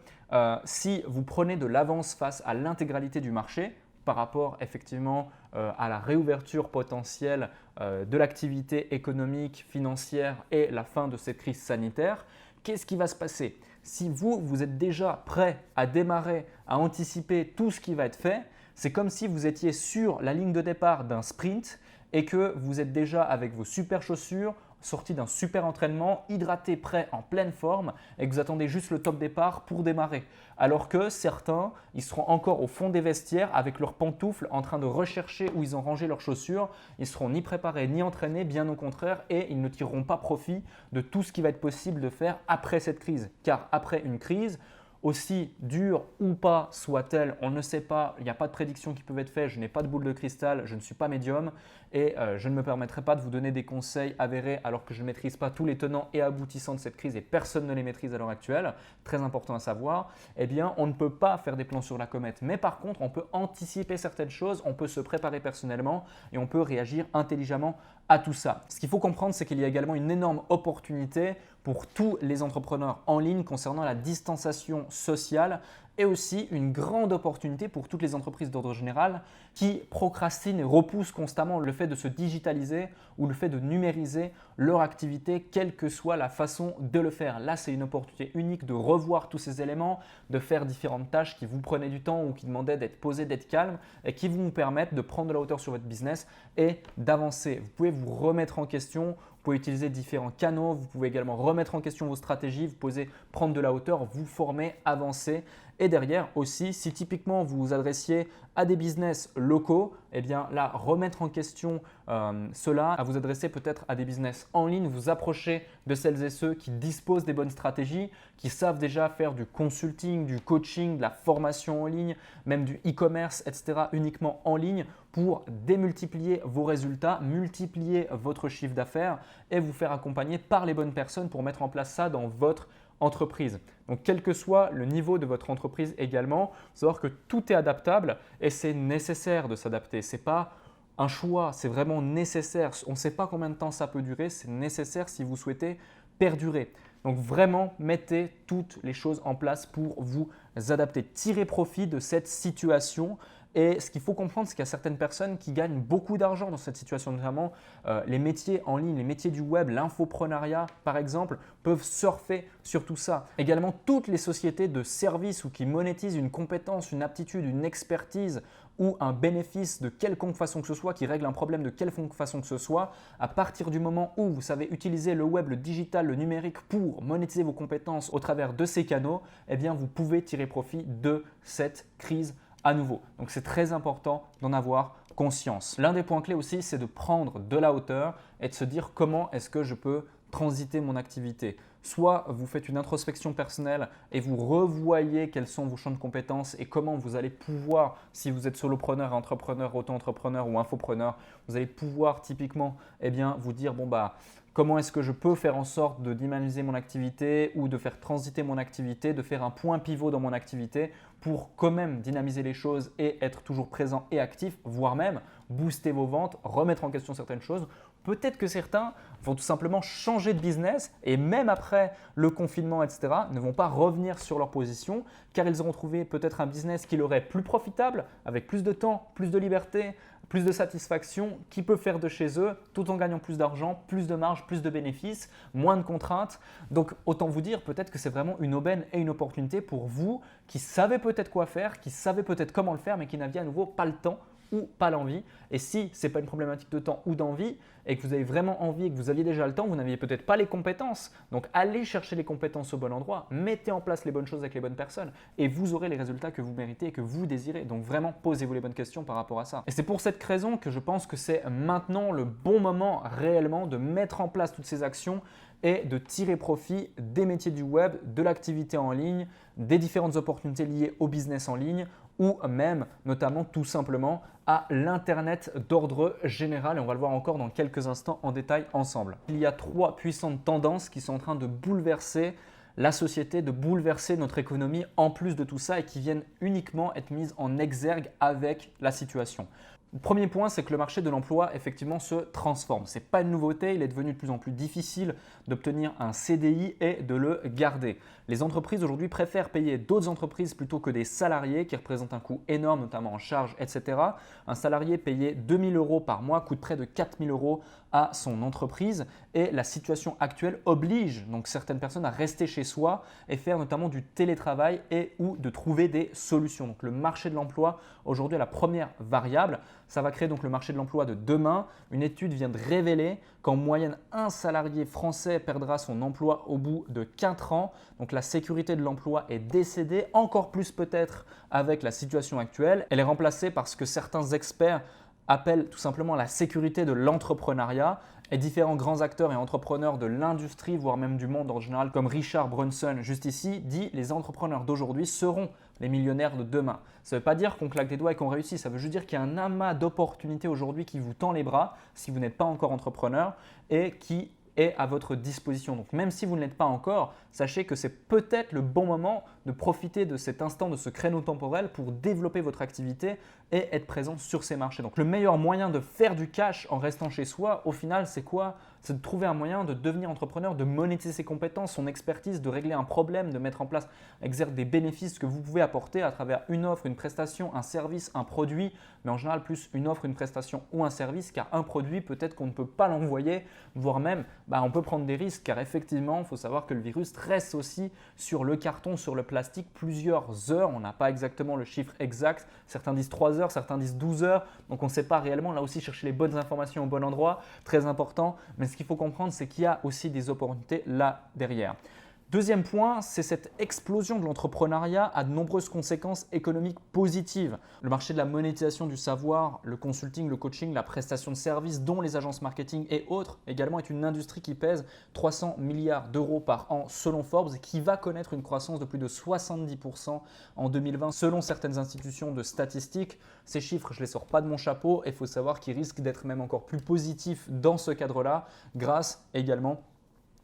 si vous prenez de l'avance face à l'intégralité du marché, par rapport effectivement à la réouverture potentielle de l'activité économique, financière et la fin de cette crise sanitaire, qu'est-ce qui va se passer? Si vous êtes déjà prêt à démarrer, à anticiper tout ce qui va être fait, c'est comme si vous étiez sur la ligne de départ d'un sprint et que vous êtes déjà avec vos super chaussures, sorti d'un super entraînement, hydraté, prêt, en pleine forme et que vous attendez juste le top départ pour démarrer. Alors que certains, ils seront encore au fond des vestiaires avec leurs pantoufles en train de rechercher où ils ont rangé leurs chaussures. Ils ne seront ni préparés ni entraînés, bien au contraire, et ils ne tireront pas profit de tout ce qui va être possible de faire après cette crise. Car après une crise, aussi dure ou pas soit-elle, on ne sait pas, il n'y a pas de prédiction qui peuvent être faites, je n'ai pas de boule de cristal, je ne suis pas médium et je ne me permettrai pas de vous donner des conseils avérés alors que je ne maîtrise pas tous les tenants et aboutissants de cette crise et personne ne les maîtrise à l'heure actuelle, très important à savoir, eh bien on ne peut pas faire des plans sur la comète, mais par contre on peut anticiper certaines choses, on peut se préparer personnellement et on peut réagir intelligemment à tout ça. Ce qu'il faut comprendre, c'est qu'il y a également une énorme opportunité pour tous les entrepreneurs en ligne concernant la distanciation sociale et aussi une grande opportunité pour toutes les entreprises d'ordre général qui procrastinent et repoussent constamment le fait de se digitaliser ou le fait de numériser leur activité, quelle que soit la façon de le faire. Là, c'est une opportunité unique de revoir tous ces éléments, de faire différentes tâches qui vous prenaient du temps ou qui demandaient d'être posé, d'être calme et qui vous permettent de prendre de la hauteur sur votre business et d'avancer. Vous pouvez vous remettre en question, vous pouvez utiliser différents canaux, vous pouvez également remettre en question vos stratégies, vous pouvez prendre de la hauteur, vous former, avancer. Et derrière aussi, si typiquement vous vous adressiez à des business locaux, eh bien là, remettre en question cela, à vous adresser peut-être à des business en ligne, vous approcher de celles et ceux qui disposent des bonnes stratégies, qui savent déjà faire du consulting, du coaching, de la formation en ligne, même du e-commerce, etc. uniquement en ligne pour démultiplier vos résultats, multiplier votre chiffre d'affaires et vous faire accompagner par les bonnes personnes pour mettre en place ça dans votre entreprise. Donc, quel que soit le niveau de votre entreprise également, il faut savoir que tout est adaptable et c'est nécessaire de s'adapter. Ce n'est pas un choix, c'est vraiment nécessaire. On ne sait pas combien de temps ça peut durer, c'est nécessaire si vous souhaitez perdurer. Donc, vraiment, mettez toutes les choses en place pour vous adapter. Tirez profit de cette situation. Et ce qu'il faut comprendre, c'est qu'il y a certaines personnes qui gagnent beaucoup d'argent dans cette situation, notamment les métiers en ligne, les métiers du web, l'infoprenariat par exemple, peuvent surfer sur tout ça. Également, toutes les sociétés de services ou qui monétisent une compétence, une aptitude, une expertise ou un bénéfice de quelconque façon que ce soit, qui règle un problème de quelconque façon que ce soit, à partir du moment où vous savez utiliser le web, le digital, le numérique pour monétiser vos compétences au travers de ces canaux, eh bien vous pouvez tirer profit de cette crise à nouveau. Donc c'est très important d'en avoir conscience. L'un des points clés aussi, c'est de prendre de la hauteur et de se dire comment est-ce que je peux transiter mon activité. Soit vous faites une introspection personnelle et vous revoyez quels sont vos champs de compétences et comment vous allez pouvoir, si vous êtes solopreneur, entrepreneur, auto-entrepreneur ou infopreneur, vous allez pouvoir typiquement vous dire comment est-ce que je peux faire en sorte de dynamiser mon activité ou de faire transiter mon activité, de faire un point pivot dans mon activité pour quand même dynamiser les choses et être toujours présent et actif, voire même booster vos ventes, remettre en question certaines choses. Peut-être que certains vont tout simplement changer de business et même après le confinement, etc., ne vont pas revenir sur leur position car ils auront trouvé peut-être un business qui leur est plus profitable, avec plus de temps, plus de liberté, plus de satisfaction, qui peut faire de chez eux tout en gagnant plus d'argent, plus de marge, plus de bénéfices, moins de contraintes. Donc autant vous dire peut-être que c'est vraiment une aubaine et une opportunité pour vous qui savez peut-être quoi faire, qui savez peut-être comment le faire mais qui n'aviez à nouveau pas le temps ou pas l'envie. Et si ce n'est pas une problématique de temps ou d'envie et que vous avez vraiment envie et que vous aviez déjà le temps, vous n'aviez peut-être pas les compétences. Donc allez chercher les compétences au bon endroit, mettez en place les bonnes choses avec les bonnes personnes et vous aurez les résultats que vous méritez et que vous désirez. Donc vraiment posez-vous les bonnes questions par rapport à ça. Et c'est pour cette raison que je pense que c'est maintenant le bon moment réellement de mettre en place toutes ces actions et de tirer profit des métiers du web, de l'activité en ligne, des différentes opportunités liées au business en ligne ou même notamment tout simplement à l'Internet d'ordre général et on va le voir encore dans quelques instants en détail ensemble. Il y a 3 puissantes tendances qui sont en train de bouleverser la société, de bouleverser notre économie en plus de tout ça et qui viennent uniquement être mises en exergue avec la situation. Le premier point, c'est que le marché de l'emploi effectivement se transforme. Ce n'est pas une nouveauté, il est devenu de plus en plus difficile d'obtenir un CDI et de le garder. Les entreprises aujourd'hui préfèrent payer d'autres entreprises plutôt que des salariés qui représentent un coût énorme, notamment en charges, etc. Un salarié payé 2 000 € par mois coûte près de 4 000 € à son entreprise et la situation actuelle oblige donc certaines personnes à rester chez soi et faire notamment du télétravail et ou de trouver des solutions. Donc le marché de l'emploi aujourd'hui est la première variable. Ça va créer donc le marché de l'emploi de demain. Une étude vient de révéler qu'en moyenne, un salarié français perdra son emploi au bout de 4 ans. Donc la sécurité de l'emploi est décédée, encore plus peut-être avec la situation actuelle. Elle est remplacée par ce que certains experts appellent tout simplement la sécurité de l'entrepreneuriat. Et différents grands acteurs et entrepreneurs de l'industrie, voire même du monde en général, comme Richard Branson juste ici, dit les entrepreneurs d'aujourd'hui seront les millionnaires de demain. Ça ne veut pas dire qu'on claque des doigts et qu'on réussit, ça veut juste dire qu'il y a un amas d'opportunités aujourd'hui qui vous tend les bras si vous n'êtes pas encore entrepreneur et qui est à votre disposition. Donc même si vous ne l'êtes pas encore, sachez que c'est peut-être le bon moment de profiter de cet instant, de ce créneau temporel pour développer votre activité et être présent sur ces marchés. Donc le meilleur moyen de faire du cash en restant chez soi, au final, c'est quoi? C'est de trouver un moyen de devenir entrepreneur, de monétiser ses compétences, son expertise, de régler un problème, de mettre en place, exercer des bénéfices que vous pouvez apporter à travers une offre, une prestation, un service, un produit, mais en général plus une offre, une prestation ou un service, car un produit, peut-être qu'on ne peut pas l'envoyer, voire même on peut prendre des risques, car effectivement, il faut savoir que le virus reste aussi sur le carton, sur le plastique plusieurs heures. On n'a pas exactement le chiffre exact. Certains disent 3 heures, certains disent 12 heures. Donc on ne sait pas réellement. Là aussi, chercher les bonnes informations au bon endroit, très important. Mais Mais ce qu'il faut comprendre, c'est qu'il y a aussi des opportunités là derrière. Deuxième point, c'est cette explosion de l'entrepreneuriat a de nombreuses conséquences économiques positives. Le marché de la monétisation du savoir, le consulting, le coaching, la prestation de services, dont les agences marketing et autres, également est une industrie qui pèse 300 milliards d'euros par an selon Forbes et qui va connaître une croissance de plus de 70% en 2020 selon certaines institutions de statistiques. Ces chiffres, je ne les sors pas de mon chapeau et il faut savoir qu'ils risquent d'être même encore plus positifs dans ce cadre-là grâce également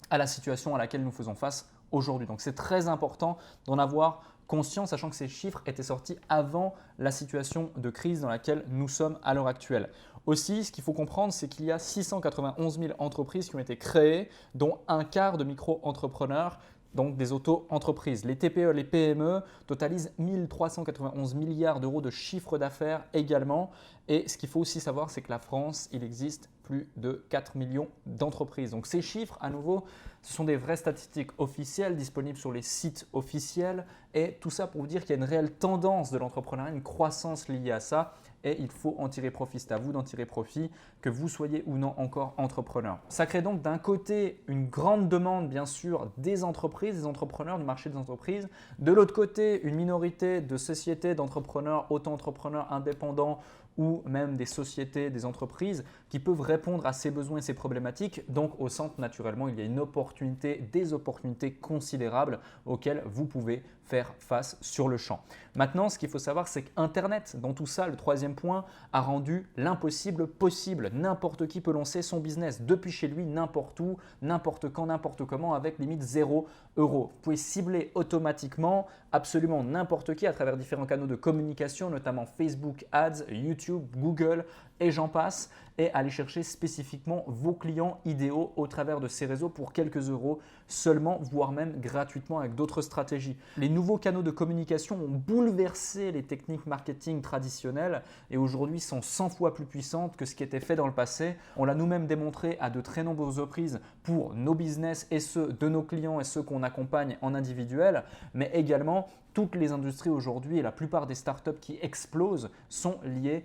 à la situation à laquelle nous faisons face aujourd'hui. Donc c'est très important d'en avoir conscience, sachant que ces chiffres étaient sortis avant la situation de crise dans laquelle nous sommes à l'heure actuelle. Aussi, ce qu'il faut comprendre, c'est qu'il y a 691 000 entreprises qui ont été créées, dont un quart de micro-entrepreneurs, donc des auto-entreprises. Les TPE, les PME totalisent 1 391 milliards d'euros de chiffre d'affaires également. Et ce qu'il faut aussi savoir, c'est que la France, il existe plus de 4 millions d'entreprises. Donc ces chiffres, à nouveau, ce sont des vraies statistiques officielles disponibles sur les sites officiels. Et tout ça pour vous dire qu'il y a une réelle tendance de l'entrepreneuriat, une croissance liée à ça. Et il faut en tirer profit. C'est à vous d'en tirer profit, que vous soyez ou non encore entrepreneur. Ça crée donc d'un côté une grande demande, bien sûr, des entreprises, des entrepreneurs, du marché des entreprises. De l'autre côté, une minorité de sociétés, d'entrepreneurs, auto-entrepreneurs indépendants ou même des sociétés, des entreprises qui peuvent répondre à ces besoins et ces problématiques. Donc au centre, naturellement, il y a une opportunité, des opportunités considérables auxquelles vous pouvez faire face sur le champ. Maintenant, ce qu'il faut savoir, c'est qu'Internet, dans tout ça, le troisième point, a rendu l'impossible possible. N'importe qui peut lancer son business depuis chez lui, n'importe où, n'importe quand, n'importe comment, avec limite 0 €. Vous pouvez cibler automatiquement absolument n'importe qui à travers différents canaux de communication, notamment Facebook Ads, YouTube, Google et j'en passe, et aller chercher spécifiquement vos clients idéaux au travers de ces réseaux pour quelques euros seulement, voire même gratuitement avec d'autres stratégies. Les nouveaux canaux de communication ont bouleversé les techniques marketing traditionnelles et aujourd'hui sont 100 fois plus puissantes que ce qui était fait dans le passé. On l'a nous-mêmes démontré à de très nombreuses reprises pour nos business et ceux de nos clients et ceux qu'on accompagne en individuel, mais également toutes les industries aujourd'hui et la plupart des startups qui explosent sont liées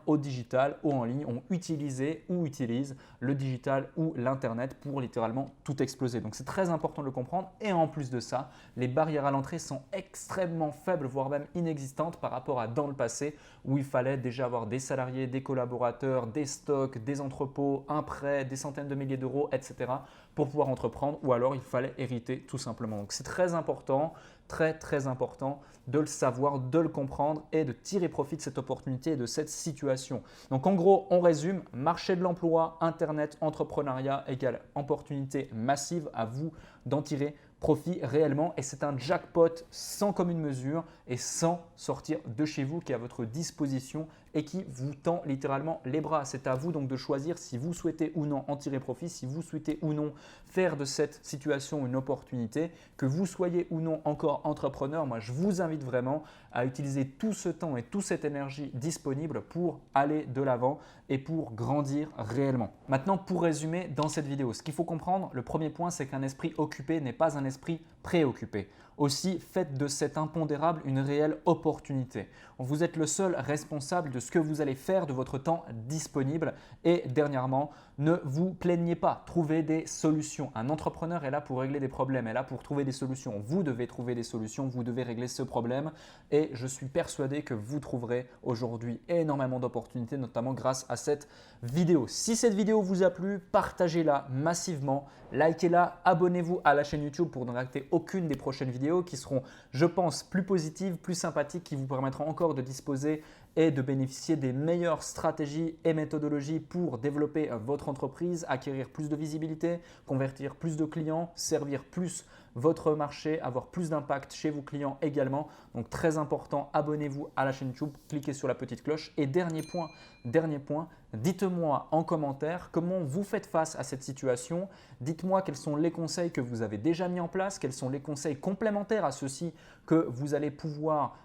au digital ou en ligne, ont utilisé ou utilisent le digital ou l'internet pour littéralement tout exploser. Donc c'est très important de le comprendre et en plus de ça, les barrières à l'entrée sont extrêmement faibles, voire même inexistantes par rapport à dans le passé où il fallait déjà avoir des salariés, des collaborateurs, des stocks, des entrepôts, un prêt, des centaines de milliers d'euros, etc. pour pouvoir entreprendre ou alors il fallait hériter tout simplement. Donc c'est très important, très important de le savoir, de le comprendre et de tirer profit de cette opportunité et de cette situation. Donc en gros, on résume, marché de l'emploi, internet, entrepreneuriat égale opportunité massive, à vous d'en tirer profit réellement et c'est un jackpot sans commune mesure et sans sortir de chez vous qui est à votre disposition et qui vous tend littéralement les bras. C'est à vous donc de choisir si vous souhaitez ou non en tirer profit, si vous souhaitez ou non faire de cette situation une opportunité, que vous soyez ou non encore entrepreneur. Moi, je vous invite vraiment à utiliser tout ce temps et toute cette énergie disponible pour aller de l'avant et pour grandir réellement. Maintenant, pour résumer dans cette vidéo, ce qu'il faut comprendre, le premier point, c'est qu'un esprit occupé n'est pas un esprit préoccupé. Aussi, faites de cet impondérable une réelle opportunité. Vous êtes le seul responsable de ce que vous allez faire de votre temps disponible. Et dernièrement, ne vous plaignez pas, trouvez des solutions. Un entrepreneur est là pour régler des problèmes, est là pour trouver des solutions. Vous devez trouver des solutions, vous devez régler ce problème. Et je suis persuadé que vous trouverez aujourd'hui énormément d'opportunités, notamment grâce à cette vidéo. Si cette vidéo vous a plu, partagez-la massivement, likez-la, abonnez-vous à la chaîne YouTube pour ne rater aucune des prochaines vidéos qui seront, je pense, plus positives, plus sympathiques, qui vous permettront encore de disposer et de bénéficier des meilleures stratégies et méthodologies pour développer votre entreprise, acquérir plus de visibilité, convertir plus de clients, servir plus votre marché, avoir plus d'impact chez vos clients également. Donc très important, abonnez-vous à la chaîne YouTube, cliquez sur la petite cloche. Et dernier point, dites-moi en commentaire comment vous faites face à cette situation. Dites-moi quels sont les conseils que vous avez déjà mis en place, quels sont les conseils complémentaires à ceux-ci que vous allez pouvoir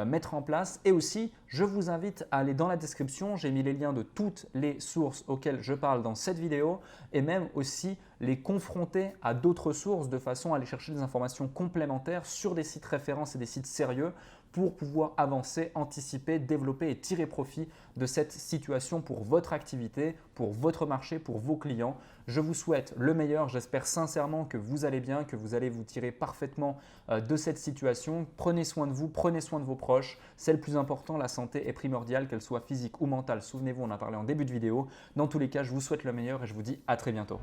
mettre en place. Et aussi, je vous invite à aller dans la description, j'ai mis les liens de toutes les sources auxquelles je parle dans cette vidéo et même aussi les confronter à d'autres sources de façon à aller chercher des informations complémentaires sur des sites références et des sites sérieux pour pouvoir avancer, anticiper, développer et tirer profit de cette situation pour votre activité, pour votre marché, pour vos clients. Je vous souhaite le meilleur. J'espère sincèrement que vous allez bien, que vous allez vous tirer parfaitement de cette situation. Prenez soin de vous, prenez soin de vos proches. C'est le plus important. La santé est primordiale, qu'elle soit physique ou mentale. Souvenez-vous, on en a parlé en début de vidéo. Dans tous les cas, je vous souhaite le meilleur et je vous dis à très bientôt.